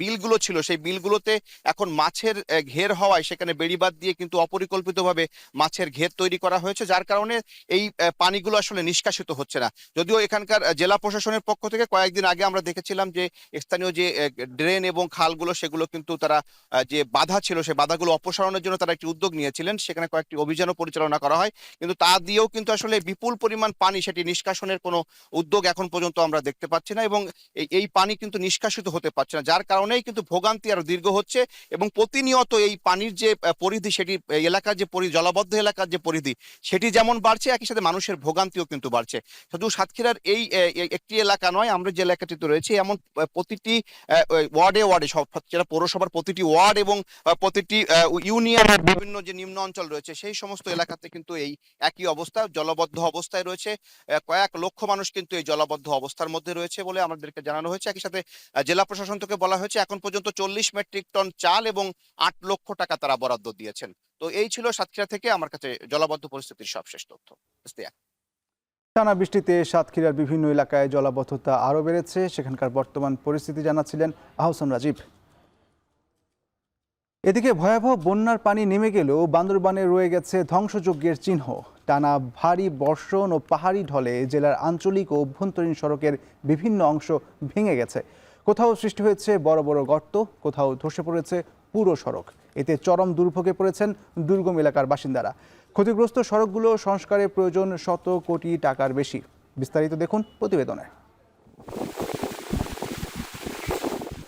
বিলগুলো ছিল সেই বিলগুলোতে এখন মাছের ঘের হওয়ায় সেখানে বেড়িবাঁধ দিয়ে কিন্তু অপরিকল্পিতভাবে মাছের ঘের তৈরি করা হয়েছে, যার কারণে এই পানিগুলো আসলে নিষ্কাশিত হচ্ছে না। যদিও এখানকার জেলা প্রশাসনের পক্ষ থেকে কয়েকদিন আগে আমরা দেখেছিলাম যে স্থানীয় যে ড্রেন এবং খালগুলো সেগুলো কিন্তু তারা যে বাধা ছিল সেই বাধাগুলো অপসারণের জন্য তারা একটি উদ্যোগ নিয়েছিলেন, সেখানে কয়েকটি অভিযানও পরিচালনা করা হয়, কিন্তু তা দিয়েও কিন্তু আসলে বিপুল পরিমাণ পানি সেটি নিষ্কাশনের কোনো উদ্যোগ এখন পর্যন্ত আমরা দেখতে পাচ্ছি না এবং এই পানি কিন্তু নিষ্কাশিত হতে পারছে না, যার কারণেই কিন্তু ভোগান্তি আরো দীর্ঘ হচ্ছে এবং প্রতিনিয়ত এই পানির যে পরিধি সেটি এলাকার যে জলাবদ্ধ এলাকার যে পরিধি সেটি যেমন বাড়ছে, একই সাথে মানুষের ভোগান্তিও কিন্তু বাড়ছে। শুধু সাতক্ষীরার এই একটি এলাকা নয়, আমরা যে এলাকাটিতে রয়েছে এমন প্রতিটি ওয়ার্ডে ওয়ার্ডে সেটা পৌরসভার প্রতিটি ওয়ার্ড এবং প্রতিটি ইউনিয়নের বিভিন্ন যে নিম্ন অঞ্চল রয়েছে সেই সমস্ত এলাকাতে কিন্তু এই একই অবস্থা, জলবদ্ধ অবস্থায় রয়েছে। কয়েক লক্ষ মানুষ কিন্তু এই জলবদ্ধ অবস্থার মধ্যে রয়েছে বলে আমাদেরকে জানানো হয়েছে। একই সাথে জেলা প্রশাসন থেকে বলা হয়েছে এখন পর্যন্ত 40 মেট্রিক টন চাল এবং 8 লক্ষ টাকা তারা বরাদ্দ দিয়েছেন। তো এই ছিল সাতক্ষীরা থেকে আমার কাছে জলবদ্ধ পরিস্থিতির সবশেষ তথ্য। টানা বৃষ্টিতে সাতক্ষীরার বিভিন্ন এলাকায় জলাবদ্ধতা আরও বেড়েছে, সেখানকার বর্তমান পরিস্থিতি জানাচ্ছিলেন আহসান রাজীব। এদিকে ভয়াবহ বন্যার পানি নেমে গেলেও বান্দরবানে রয়ে গেছে ধ্বংসযজ্ঞের চিহ্ন। টানা ভারী বর্ষণ ও পাহাড়ি ঢলে জেলার আঞ্চলিক ও অভ্যন্তরীণ সড়কের বিভিন্ন অংশ ভেঙে গেছে। কোথাও সৃষ্টি হয়েছে বড় বড় গর্ত, কোথাও ধসে পড়েছে পুরো সড়ক। এতে চরম দুর্ভোগে পড়েছেন দুর্গম এলাকার বাসিন্দারা। ক্ষতিগ্রস্ত সড়কগুলো সংস্কারের প্রয়োজন শত কোটি টাকার বেশি। বিস্তারিত দেখুন প্রতিবেদনে।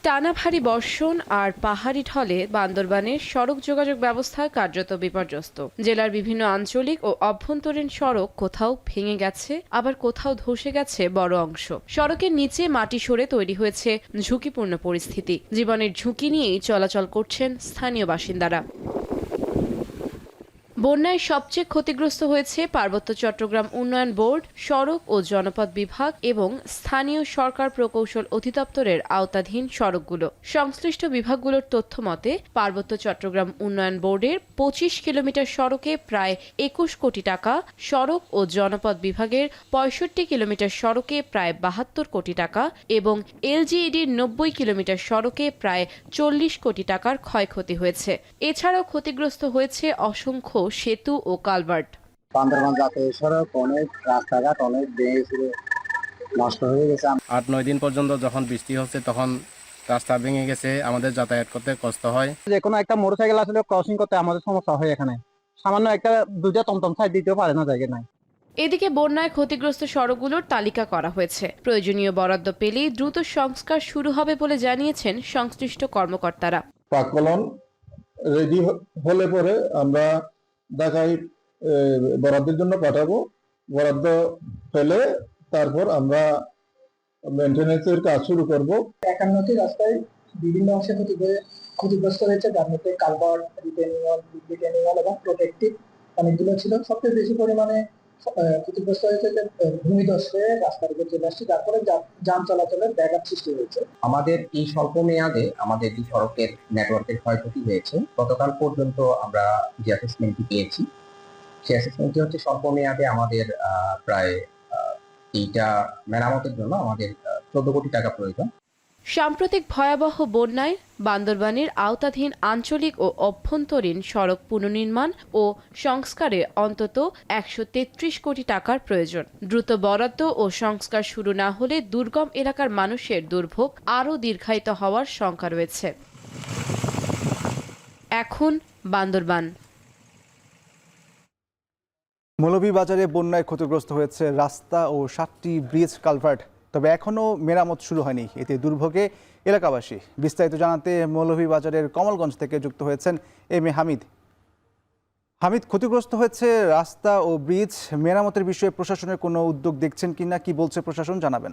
টানা ভারী বর্ষণ আর পাহাড়ি ঢলে বান্দরবানের সড়ক যোগাযোগ ব্যবস্থা কার্যত বিপর্যস্ত। জেলার বিভিন্ন আঞ্চলিক ও অভ্যন্তরীণ সড়ক কোথাও ভেঙে গেছে, আবার কোথাও ধসে গেছে বড় অংশ। সড়কের নিচে মাটি সরে তৈরি হয়েছে ঝুঁকিপূর্ণ পরিস্থিতি। জীবনের ঝুঁকি নিয়েই চলাচল করছেন স্থানীয় বাসিন্দারা। বন্যায় সবচেয়ে ক্ষতিগ্রস্ত হয়েছে পার্বত্য চট্টগ্রাম উন্নয়ন বোর্ড, সড়ক ও জনপথ বিভাগ এবং স্থানীয় সরকার প্রকৌশল অধিদপ্তরের আওতাধীন সড়কগুলো। সংশ্লিষ্ট বিভাগগুলোর তথ্য মতে পার্বত্য চট্টগ্রাম উন্নয়ন বোর্ডের 25 কিলোমিটার সড়কে প্রায় 21 কোটি টাকা, সড়ক ও জনপথ বিভাগের 65 কিলোমিটার সড়কে প্রায় 72 কোটি টাকা এবং এলজিইডির 90 কিলোমিটার সড়কে প্রায় 40 কোটি টাকার ক্ষয়ক্ষতি হয়েছে। এছাড়াও ক্ষতিগ্রস্ত হয়েছে অসংখ্য সেতু ও কালভার্ট। বান্দরবান জাতীয় সড়ক অনেক রাস্তাঘাট অনেক নষ্ট হয়ে গেছে। 8-9 দিন পর্যন্ত যখন বৃষ্টি হচ্ছে তখন রাস্তা ভেঙে গেছে, আমাদের যাতায়াত করতে কষ্ট হয়। যে কোনো একটা মোটরসাইকেল আসলে ক্রসিং করতে আমাদের সমস্যা হয়। এখানে সামান্য একটা দুইটা টমটম সাইড দিতেও পারে না, জায়গা নাই। এদিকে বন্যায় ক্ষতিগ্রস্ত সড়কগুলোর তালিকা করা হয়েছে। প্রয়োজনীয় বরাদ্দ পেলেই দ্রুত সংস্কার শুরু হবে বলে জানিয়েছেন সংশ্লিষ্ট কর্মকর্তারা। পাকলন রেডি হলে পরে আমরা ঢাকায় বরাদ্দের জন্য পাঠাবো। বরাদ্দ পেলে তারপর আমরা মেইনটেনেন্সের কাজ শুরু করব। 51টি রাস্তায় বিভিন্ন অংশে ক্ষতিগ্রস্ত হয়েছে, যার মধ্যে কালভার্ট, রিটেনিং ওয়াল এবং প্রোটেক্টিভ অনেকগুলো ছিল। সবচেয়ে বেশি পরিমাণে ক্ষতিগ্রস্ত হয়েছে যে ভূমিধস হয়ে রাস্তার উপর চলে আসছে, যার ফলে যান চলাচলের ব্যাঘাত সৃষ্টি হয়েছে। আমাদের এই স্বল্প মেয়াদে আমাদের যে সড়কের নেটওয়ার্কের ক্ষয়ক্ষতি হয়েছে, গতকাল পর্যন্ত আমরা যে অ্যাসেসমেন্টটি পেয়েছি সেই অ্যাসেসমেন্টটি হচ্ছে স্বল্প মেয়াদে আমাদের প্রায় এইটা মেরামতের জন্য আমাদের 14 কোটি টাকা প্রয়োজন। সাম্প্রতিক ভয়াবহ বন্যায় বান্দরবানের আওতাধীন আঞ্চলিক ও অভ্যন্তরীণ সড়ক পুনর্নির্মাণ ও সংস্কারে অন্তত 133 কোটি টাকার প্রয়োজন। দ্রুত বরাদ্দ ও সংস্কার শুরু না হলে দুর্গম এলাকার মানুষের দুর্ভোগ আরও দীর্ঘায়িত হওয়ার শঙ্কা রয়েছে। এখন বান্দরবান। মৌলভীবাজারে বন্যায় ক্ষতিগ্রস্ত হয়েছে রাস্তা ও 7টি ব্রিজ কালভার্ট, তবে এখনও মেরামত শুরু হয়নি। এতে দুর্ভোগে এলাকাবাসী। বিস্তারিত জানাতে মৌলভীবাজারের কমলগঞ্জ থেকে যুক্ত হয়েছেন এম এ হামিদ। হামিদ, ক্ষতিগ্রস্ত হয়েছে রাস্তা ও ব্রিজ, মেরামতের বিষয়ে প্রশাসনের কোনো উদ্যোগ দেখছেন কিনা, কি বলছে প্রশাসন, জানাবেন।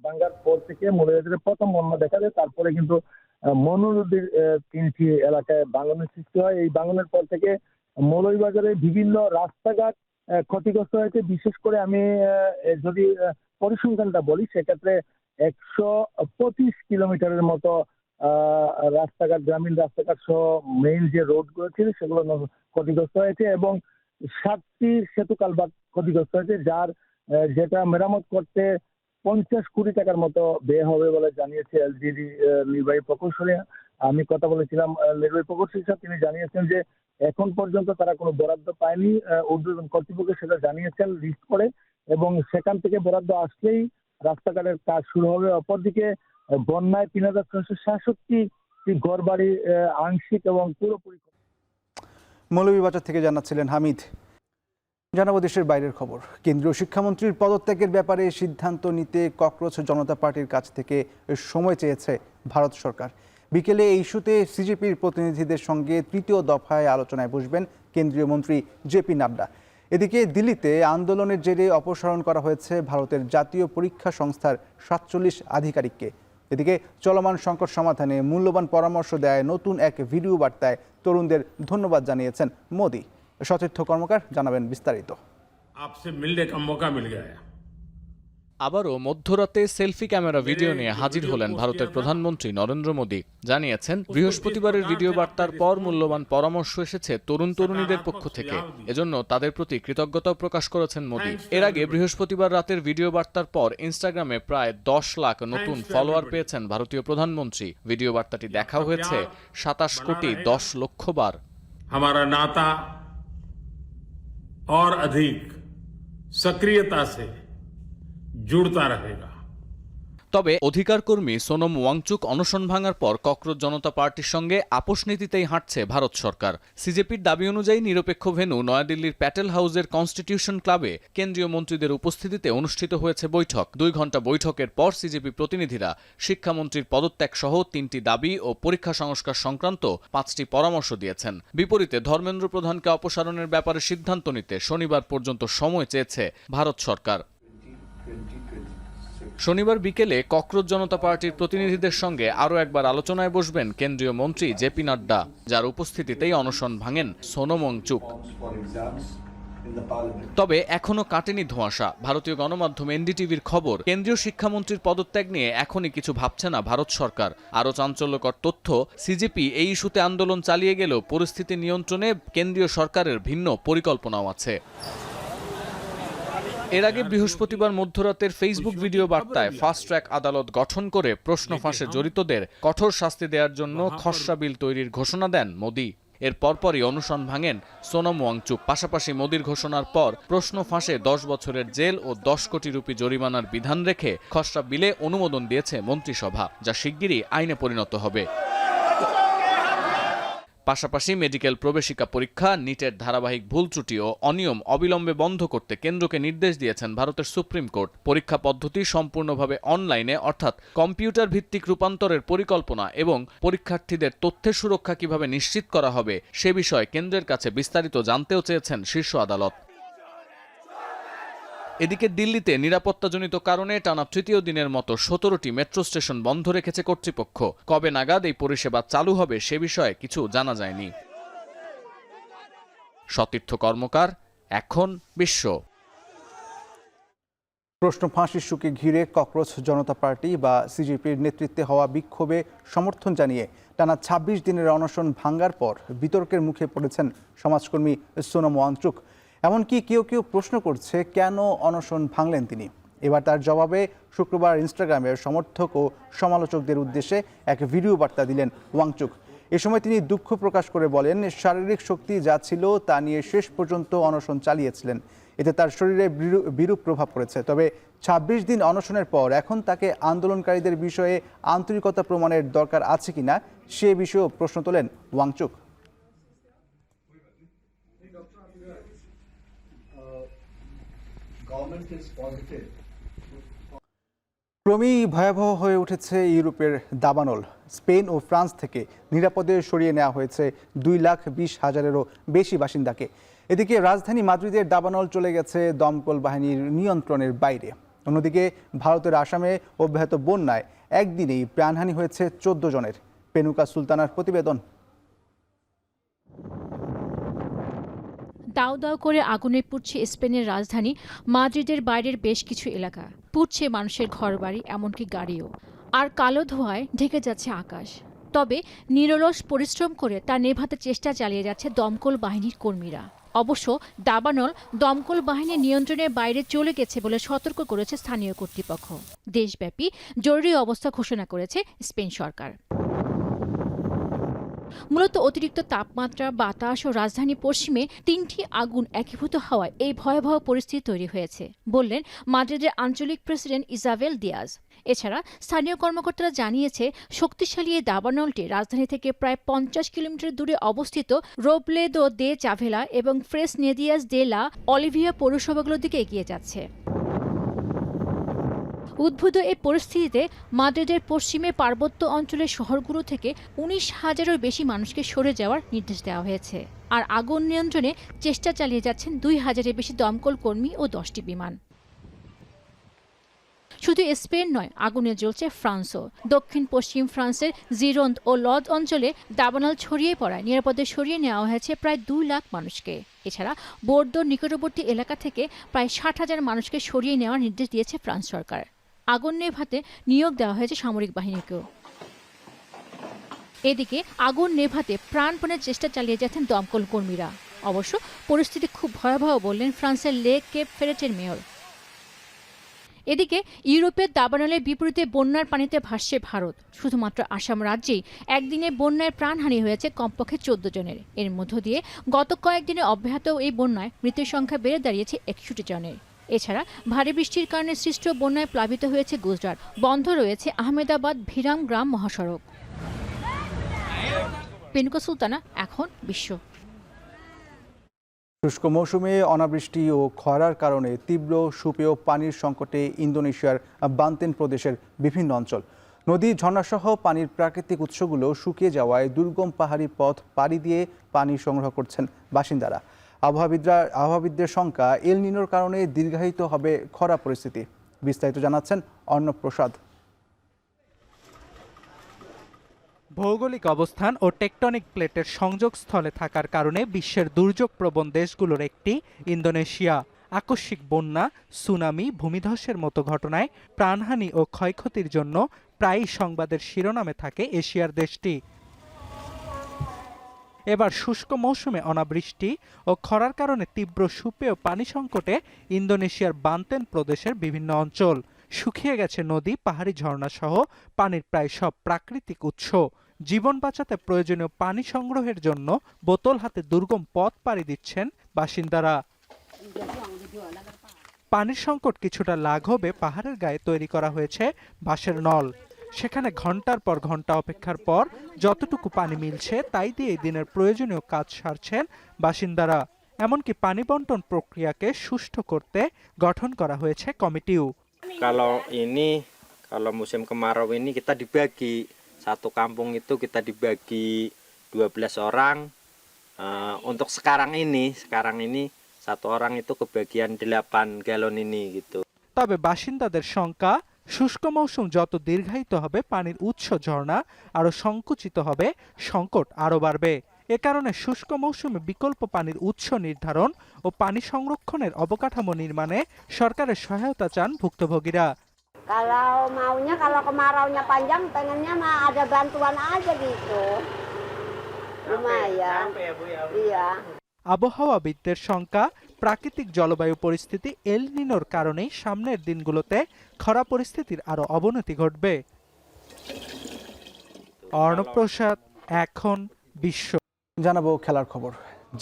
ভাঙ্গার পর থেকে মৌলভীবাজারের প্রথম বন্যা দেখা যায়, তারপরে কিন্তু মনু নদীর 3টি এলাকায় ভাঙনের সৃষ্টি হয়। এই ভাঙনের পর থেকে মৌলভীবাজারে বিভিন্ন রাস্তাঘাট ক্ষতিগ্রস্ত হয়েছে। বিশেষ করে আমি যদি পরিসংখ্যানটা বলি, সেক্ষেত্রে 125 কিলোমিটারের মতো রাস্তাঘাট, গ্রামীণ রাস্তাঘাট সহ মেইন যে রোডগুলো ছিল সেগুলো ক্ষতিগ্রস্ত হয়েছে এবং 7টি সেতু কালভার্ট ক্ষতিগ্রস্ত হয়েছে, যেটা মেরামত করতে 50 কোটি টাকার মতো ব্যয় হবে বলে জানিয়েছে এলজিডি নির্বাহী প্রকৌশলী। আমি কথা বলেছিলাম নির্বাহী প্রকৌশলীর সাথে, তিনি জানিয়েছেন যে এখন পর্যন্ত তারা কোনো বরাদ্দ পায়নি। ঊর্ধ্বতন কর্তৃপক্ষ সেটা জানিয়েছেন লিস্ট করে, এবং সেখান থেকে বরাদ্দ আসলেই রাস্তাঘাটের কাজ শুরু হবে। অপরদিকে বন্যায় ৩,৬৬৭টি ঘরবাড়ি আংশিক এবং পুরোপুরি। মৌলভীবাজার থেকে জানাচ্ছিলেন হামিদ। জানাবো দেশের বাইরের খবর। কেন্দ্রীয় শিক্ষামন্ত্রীর পদত্যাগের ব্যাপারে সিদ্ধান্ত নিতে ককরোচ জনতা পার্টির কাছ থেকে সময় চেয়েছে ভারত সরকার। বিকেলে এই ইস্যুতে সিজেপির প্রতিনিধিদের সঙ্গে তৃতীয় দফায় আলোচনায় বসবেন কেন্দ্রীয় মন্ত্রী জেপি নাড্ডা। এদিকে দিল্লিতে আন্দোলনের জেরে অপসারণ করা হয়েছে ভারতের জাতীয় পরীক্ষা সংস্থার ৪৭ আধিকারিককে। এদিকে চলমান সংকট সমাধানে মূল্যবান পরামর্শ দেয় নতুন এক ভিডিও বার্তায় তরুণদের ধন্যবাদ জানিয়েছেন মোদি। সতীর্থ কর্মকার জানাবেন বিস্তারিত। আবারও মধ্যরাতে সেলফি ক্যামেরা ভিডিও নিয়ে হাজির হলেন ভারতের প্রধানমন্ত্রী নরেন্দ্র মোদী। জানিয়েছেন বৃহস্পতিবারের ভিডিও বার্তার পর মূল্যবান পরামর্শ এসেছে তরুণ তরুণীদের পক্ষ থেকে, এজন্য তাদের প্রতি কৃতজ্ঞতাও প্রকাশ করেছেন মোদী। এর আগে বৃহস্পতিবার রাতের ভিডিও বার্তার পর ইনস্টাগ্রামে প্রায় ১০ লাখ নতুন ফলোয়ার পেয়েছেন ভারতীয় প্রধানমন্ত্রী। ভিডিও বার্তাটি দেখা হয়েছে ২৭ কোটি ১০ লক্ষ বার। हमारा नाता और अधिक सक्रियता से जुड़ता रहेगा। তবে অধিকার কর্মী সোনম ওয়াংচুক অনশন ভাঙার পর ককরোচ জনতা পার্টির সঙ্গে আপোষ নীতিতেই হাঁটছে ভারত সরকার। সিজেপির দাবি অনুযায়ী নিরপেক্ষ ভেন্যু নয়াদিল্লির প্যাটেল হাউসের কনস্টিটিউশন ক্লাবে কেন্দ্রীয় মন্ত্রীদের উপস্থিতিতে অনুষ্ঠিত হয়েছে বৈঠক। ২ ঘণ্টা বৈঠকের পর সিজেপি প্রতিনিধিরা শিক্ষামন্ত্রীর পদত্যাগ সহ ৩টি দাবি ও পরীক্ষা সংস্কার সংক্রান্ত 5টি পরামর্শ দিয়েছেন। বিপরীতে ধর্মেন্দ্র প্রধানকে অপসারণের ব্যাপারে সিদ্ধান্ত নিতে শনিবার পর্যন্ত সময় চেয়েছে ভারত সরকার। শনিবার বিকেলে ককরোচ জনতা পার্টির প্রতিনিধিদের সঙ্গে আরও একবার আলোচনায় বসবেন কেন্দ্রীয় মন্ত্রী জেপি নাড্ডা, যার উপস্থিতিতেই অনশন ভাঙেন সোনম ওয়াংচুক। তবে এখনো কাটেনি ধোঁয়াশা। ভারতীয় গণমাধ্যম এনডিটিভির খবর, কেন্দ্রীয় শিক্ষামন্ত্রীর পদত্যাগ নিয়ে এখনই কিছু ভাবছে না ভারত সরকার। আরও চাঞ্চল্যকর তথ্য, সিজেপি এই ইস্যুতে আন্দোলন চালিয়ে গেলেও পরিস্থিতি নিয়ন্ত্রণে কেন্দ্রীয় সরকারের ভিন্ন পরিকল্পনাও আছে। এর আগে বৃহস্পতিবার মধ্যরাতের ফেসবুক ভিডিও বার্তায় ফাস্ট ট্র্যাক আদালত গঠন করে প্রশ্ন ফাঁসে জড়িতদের কঠোর শাস্তি দেওয়ার জন্য খসড়া বিল তৈরির ঘোষণা দেন মোদি। এর পরপরই অনশন ভাঙেন সোনম ওয়াংচুক। পাশাপাশি মোদির ঘোষণার পর প্রশ্ন ফাঁসে ১০ বছরের জেল ও ১০ কোটি রুপি জরিমানার বিধান রেখে খসড়া বিলে অনুমোদন দিয়েছে মন্ত্রিসভা, যা শিগগিরই আইনে পরিণত হবে। পাশাপাশি মেডিকেল প্রবেশিকা পরীক্ষা, নিটের ধারাবাহিক ভুল ত্রুটি ও অনিয়ম অবিলম্বে বন্ধ করতে কেন্দ্রকে নির্দেশ দিয়েছেন ভারতের সুপ্রিম কোর্ট। পরীক্ষা পদ্ধতি সম্পূর্ণভাবে অনলাইনে অর্থাৎ কম্পিউটার ভিত্তিক রূপান্তরের পরিকল্পনা এবং পরীক্ষার্থীদের তথ্যের সুরক্ষা কিভাবে নিশ্চিত করা হবে সে বিষয়ে কেন্দ্রের কাছে বিস্তারিত জানতেও চেয়েছেন শীর্ষ আদালত। এদিকে দিল্লিতে নিরাপত্তাজনিত কারণে টানা তৃতীয় দিনের মতো 17টি মেট্রো স্টেশন বন্ধ রেখেছে কর্তৃপক্ষ। কবে নাগাদ এই পরিষেবা চালু হবে সে বিষয়ে কিছু জানা যায়নি। সতীর্থ কর্মকার, এখন বিশ্ব। প্রশ্ন ফাঁস ইস্যুকে ঘিরে ককরোচ জনতা পার্টি বা সিজেপির নেতৃত্বে হওয়া বিক্ষোভে সমর্থন জানিয়ে টানা ২৬ দিনের অনশন ভাঙ্গার পর বিতর্কের মুখে পড়েছেন সমাজকর্মী সোনম ওয়াংচুক। এমনকি কেউ কেউ প্রশ্ন করছে কেন অনশন ভাঙলেন তিনি। এবার তার জবাবে শুক্রবার ইনস্টাগ্রামের সমর্থক ও সমালোচকদের উদ্দেশ্যে এক ভিডিও বার্তা দিলেন ওয়াংচুক। এ সময় তিনি দুঃখ প্রকাশ করে বলেন, শারীরিক শক্তি যা ছিল তা নিয়ে শেষ পর্যন্ত অনশন চালিয়েছিলেন। এতে তার শরীরে বিরূপ প্রভাব পড়েছে। তবে ২৬ দিন অনশনের পর এখন তাকে আন্দোলনকারীদের বিষয়ে আন্তরিকতা প্রমাণের দরকার আছে কিনা সে বিষয়েও প্রশ্ন তোলেন ওয়াংচুক। ক্রমেই ভয়াবহ হয়ে উঠেছে ইউরোপের দাবানল। স্পেন ও ফ্রান্স থেকে নিরাপদে সরিয়ে নেওয়া হয়েছে 2,20,000-এরও বেশি বাসিন্দাকে। এদিকে রাজধানী মাদ্রিদের দাবানল চলে গেছে দমকল বাহিনীর নিয়ন্ত্রণের বাইরে। অন্যদিকে ভারতের আসামে অব্যাহত বন্যায় একদিনেই প্রাণহানি হয়েছে 14 জনের। পেনুকা সুলতানার প্রতিবেদন। দাউ দাউ করে আগুনে পুড়ছে স্পেনের রাজধানী মাদ্রিদের বাইরের বেশ কিছু এলাকা। পুড়ছে মানুষের ঘরবাড়ি, এমনকি গাড়িও। আর কালো ধোঁয়ায় ঢেকে যাচ্ছে আকাশ। তবে নিরলস পরিশ্রম করে তা নেভাতে চেষ্টা চালিয়ে যাচ্ছে দমকল বাহিনীর কর্মীরা। অবশ্য দাবানল দমকল বাহিনীর নিয়ন্ত্রণের বাইরে চলে গেছে বলে সতর্ক করেছে স্থানীয় কর্তৃপক্ষ। দেশব্যাপী জরুরি অবস্থা ঘোষণা করেছে স্পেন সরকার। মূলত অতিরিক্ত তাপমাত্রা, বাতাস ও রাজধানী পশ্চিমে 3টি আগুন একীভূত হওয়ায় এই ভয়াবহ পরিস্থিতি তৈরি হয়েছে, বললেন মাদ্রিদের আঞ্চলিক প্রেসিডেন্ট ইজাবেল দিয়াজ। এছাড়া স্থানীয় কর্মকর্তারা জানিয়েছে, শক্তিশালী এই দাবানলটি রাজধানী থেকে প্রায় 50 কিলোমিটার দূরে অবস্থিত রোবলেদো দে চাভেলা এবং ফ্রেস নেদিয়াস দে লা অলিভিয়া পৌরসভাগুলোর দিকে এগিয়ে যাচ্ছে। উদ্ভূত এই পরিস্থিতিতে মাদ্রিদের পশ্চিমে পার্বত্য অঞ্চলের শহরগুলো থেকে 19,000-এরও বেশি মানুষকে সরে যাওয়ার নির্দেশ দেওয়া হয়েছে। আর আগুন নিয়ন্ত্রণে চেষ্টা চালিয়ে যাচ্ছেন 2,000-এর বেশি দমকল কর্মী ও 10টি বিমান। শুধু স্পেন নয়, আগুনে জ্বলছে ফ্রান্সও। দক্ষিণ পশ্চিম ফ্রান্সের জিরোন্দ ও লদ অঞ্চলে দাবানল ছড়িয়ে পড়ায় নিরাপদে সরিয়ে নেওয়া হয়েছে প্রায় 2 লাখ মানুষকে। এছাড়া বোর্দোর নিকটবর্তী এলাকা থেকে প্রায় 60,000 মানুষকে সরিয়ে নেওয়ার নির্দেশ দিয়েছে ফ্রান্স সরকার। আগুন নেভাতে নিয়োগ দেওয়া হয়েছে সামরিক বাহিনীকেও। এদিকে আগুন নেভাতে প্রাণপণে চেষ্টা চালিয়ে যাচ্ছেন দমকল কর্মীরা। অবশ্য পরিস্থিতি খুব ভয়াবহ বললেন ফ্রান্সের লে কেপ ফেরেটের মেয়র। এদিকে ইউরোপের দাবানলের বিপরীতে বন্যার পানিতে ভাসছে ভারত। শুধুমাত্র আসাম রাজ্যেই একদিনে বন্যায় প্রাণহানি হয়েছে কমপক্ষে 14 জনের। এর মধ্য দিয়ে গত কয়েকদিনে অব্যাহত এই বন্যায় মৃতের সংখ্যা বেড়ে দাঁড়িয়েছে 61 জনের। এছাড়া ভারী বৃষ্টির কারণে সৃষ্ট বন্যায় প্লাবিত হয়েছে গুজরাট। বন্ধ রয়েছে আহমেদাবাদ ভিরাম গ্রাম মহাসড়ক। পেনুকা সুলতানা, এখন বিশ্ব। শুষ্ক মৌসুমে অনাবৃষ্টি ও খরার কারণে তীব্র সুপেয় পানির সংকটে ইন্দোনেশিয়ার বান্তেন প্রদেশের বিভিন্ন অঞ্চল। নদী, ঝর্ণাসহ পানির প্রাকৃতিক উৎসগুলো শুকিয়ে যাওয়ায় দুর্গম পাহাড়ি পথ পাড়ি দিয়ে পানি সংগ্রহ করছেন বাসিন্দারা। আবহাওয়াবিদদের শঙ্কা, এল নিনোর কারণে দীর্ঘায়িত হবে খরা পরিস্থিতি। বিস্তারিত জানাচ্ছেন অর্ণব প্রসাদ। ভৌগোলিক অবস্থান ও টেকটনিক প্লেটের সংযোগস্থলে থাকার কারণে বিশ্বের দুর্যোগপ্রবণ দেশগুলোর একটি ইন্দোনেশিয়া। আকস্মিক বন্যা, সুনামি, ভূমিধসের মতো ঘটনায় প্রাণহানি ও ক্ষয়ক্ষতির জন্য প্রায়ই সংবাদের শিরোনামে থাকে এশিয়ার দেশটি। এবার শুষ্ক মৌসুমে অনাবৃষ্টি ও খরার কারণে তীব্র সুপেয় পানি সংকটে ইন্দোনেশিয়ার বান্তেন প্রদেশের বিভিন্ন অঞ্চল। শুকিয়ে গেছে নদী, পাহাড়ি ঝর্ণা সহ পানির প্রায় সব প্রাকৃতিক উৎস। জীবন বাঁচাতে প্রয়োজনীয় পানি সংগ্রহের জন্য বোতল হাতে দুর্গম পথ পাড়ি দিচ্ছেন বাসিন্দারা। পানির সংকট কিছুটা লাঘবে পাহাড়ের গায়ে তৈরি করা হয়েছে বাঁশের নল। সেখানে ঘন্টার পর ঘন্টা অপেক্ষার পর যতটুকু পানি মিলছে তাই দিয়ে দিনের প্রয়োজনীয় কাজ সারছেন বাসিন্দারা। এমনকি পানি বন্টন প্রক্রিয়াকে সুষ্ঠু করতে গঠন করা হয়েছে কমিটিও। Kalau musim kemarau ini kita dibagi, satu kampung itu kita dibagi 12 orang. Untuk sekarang ini satu orang itu kebagian 8 galon ini gitu. তবে বাসিন্দাদের শঙ্কা, শুষ্ক মৌসুম যত দীর্ঘায়িত হবে পানির উৎস ঝর্ণা আরো সংকুচিত হবে, সংকট আরো বাড়বে। এ কারণে শুষ্ক মৌসুমে বিকল্প পানির উৎস নির্ধারণ ও পানি সংরক্ষণের অবকাঠামো নির্মাণে সরকারের সহায়তা চান ভুক্তভোগীরা। Kalau kemaraunya panjang, pengennya mah ada bantuan aja gitu. Lumayan. Iya. আবহাওয়াবিদদের শঙ্কা, প্রাকৃতিক জলবায়ু পরিস্থিতি এল নিনোর কারণেই সামনের দিনগুলোতে খরা পরিস্থিতির আরো অবনতি ঘটবে। অর্ণব প্রসাদ, এখন বিশ্ব। জানাবো খেলার খবর।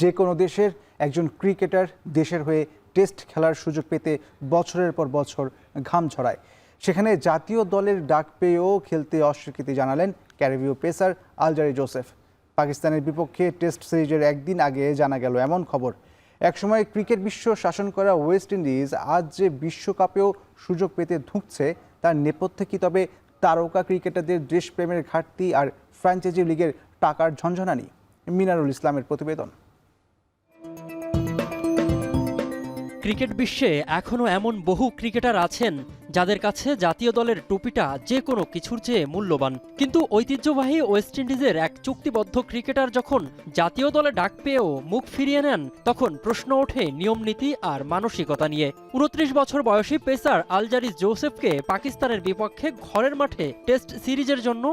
যে কোনো দেশের একজন ক্রিকেটার দেশের হয়ে টেস্ট খেলার সুযোগ পেতে বছরের পর বছর ঘাম ঝরায়। সেখানে জাতীয় দলের ডাক পেয়েও খেলতে অস্বীকৃতি জানালেন ক্যারিবীয় পেসার আলজারি জোসেফ। পাকিস্তানের বিপক্ষে টেস্ট সিরিজের একদিন আগে জানা গেল এমন খবর। একসময় ক্রিকেট বিশ্ব শাসন করা ওয়েস্ট ইন্ডিজ আজ যে বিশ্বকাপেও সুযোগ পেতে ধুঁকছে তার নেপথ্যে কি তবে তারকা ক্রিকেটারদের দেশপ্রেমের ঘাটতি আর ফ্র্যাঞ্চাইজি লিগের টাকার ঝঞ্ঝনানি? মিনারুল ইসলামের প্রতিবেদন। ক্রিকেট বিশ্বে এখনও এমন বহু ক্রিকেটার আছেন যাদের কাছে জাতীয় দলের টুপিটা যে কোনো কিছুর চেয়ে মূল্যবান। কিন্তু ঐতিহ্যবাহী ওয়েস্ট ইন্ডিজের এক চুক্তিবদ্ধ ক্রিকেটার যখন জাতীয় দলে ডাক পেয়েও মুখ ফিরিয়ে নেন, তখন প্রশ্ন ওঠে নিয়মনীতি আর মানসিকতা নিয়ে। 29 বছর বয়সী পেসার আলজারি জোসেফকে পাকিস্তানের বিপক্ষে ঘরের মাঠে টেস্ট সিরিজের জন্য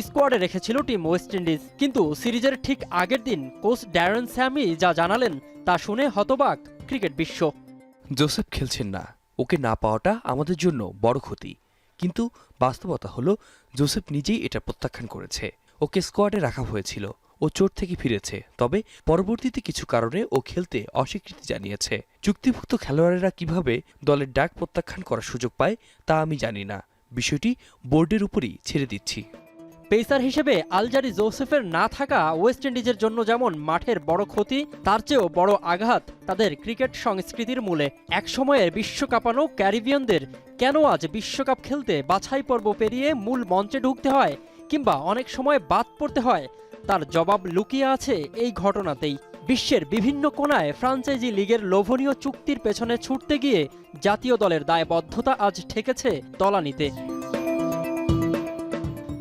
স্কোয়াডে রেখেছিল টিম ওয়েস্ট ইন্ডিজ। কিন্তু সিরিজের ঠিক আগের দিন কোচ ড্যারেন স্যামি যা জানালেন তা শুনে হতবাক ক্রিকেট বিশ্ব। জোসেফ খেলছেন না, ওকে না পাওয়াটা আমাদের জন্য বড় ক্ষতি। কিন্তু বাস্তবতা হলো জোসেফ নিজেই এটা প্রত্যাখ্যান করেছে। ওকে স্কোয়াডে রাখা হয়েছিল, ও চোট থেকে ফিরেছে, তবে পরবর্তীতে কিছু কারণে ও খেলতে অস্বীকৃতি জানিয়েছে। চুক্তিভুক্ত খেলোয়াড়েরা কিভাবে দলের ডাক প্রত্যাখ্যান করার সুযোগ পায় তা আমি জানি না, বিষয়টি বোর্ডের উপরই ছেড়ে দিচ্ছি। পেসার হিসেবে আলজারি জোসেফের না থাকা ওয়েস্ট ইন্ডিজের জন্য যেমন মাঠের বড় ক্ষতি, তার চেয়েও বড় আঘাত তাদের ক্রিকেট সংস্কৃতির মূলে। একসময়ের বিশ্বকাপানো ক্যারিবিয়ানদের কেন আজ বিশ্বকাপ খেলতে বাছাই পর্ব পেরিয়ে মূল মঞ্চে ঢুকতে হয় কিংবা অনেক সময় বাদ পড়তে হয়, তার জবাব লুকিয়ে আছে এই ঘটনাতেই। বিশ্বের বিভিন্ন কোণায় ফ্রাঞ্চাইজি লিগের লোভনীয় চুক্তির পেছনে ছুটতে গিয়ে জাতীয় দলের দায়বদ্ধতা আজ ঠেকেছে তলানিতে।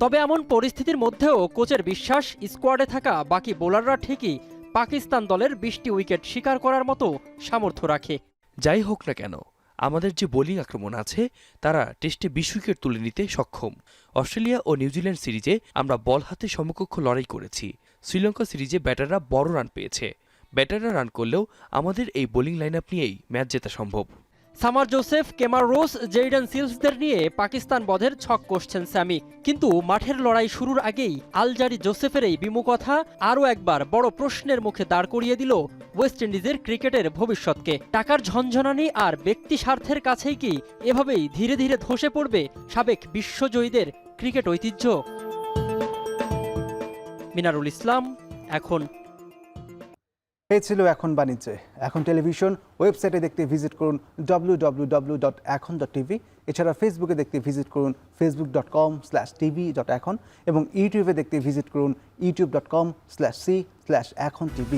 তবে এমন পরিস্থিতির মধ্যেও কোচের বিশ্বাস, স্কোয়াডে থাকা বাকি বোলাররা ঠিকই পাকিস্তান দলের 20টি উইকেট শিকার করার মতো সামর্থ্য রাখে। যাই হোক না কেন, আমাদের যে বোলিং আক্রমণ আছে তারা টেস্টে 20 উইকেট তুলে নিতে সক্ষম। অস্ট্রেলিয়া ও নিউজিল্যান্ড সিরিজে আমরা বল হাতে সমকক্ষ লড়াই করেছি। শ্রীলঙ্কা সিরিজে ব্যাটাররা বড় রান পেয়েছে। ব্যাটাররা রান করলেও আমাদের এই বোলিং লাইন আপ নিয়েই ম্যাচ জেতা সম্ভব। Shamar Joseph, Kemar Roach, Jayden সিলসদের নিয়ে পাকিস্তান বধের ছক কষছেন স্যামি, কিন্তু মাঠের লড়াই শুরুর আগেই আলজারি জোসেফের এই বিমুখতা আরও একবার বড় প্রশ্নের মুখে দাঁড় করিয়ে দিল ওয়েস্ট ইন্ডিজের ক্রিকেটের ভবিষ্যৎকে। টাকার ঝনঝনানি আর ব্যক্তি স্বার্থের কাছেই কি এভাবেই ধীরে ধীরে ধসে পড়বে সাবেক বিশ্বজয়ীদের ক্রিকেট ঐতিহ্য? মিনারুল ইসলাম, এখন। এই ছিল এখন বাণিজ্যে। এখন টেলিভিশন ওয়েবসাইটে দেখতে ভিজিট করুন www.ekhon.tv। এছাড়া ফেসবুকে দেখতে ভিজিট করুন facebook.com/tv.ekhon এবং ইউটিউবে দেখতে ভিজিট করুন youtube.com/c/ekhon tv।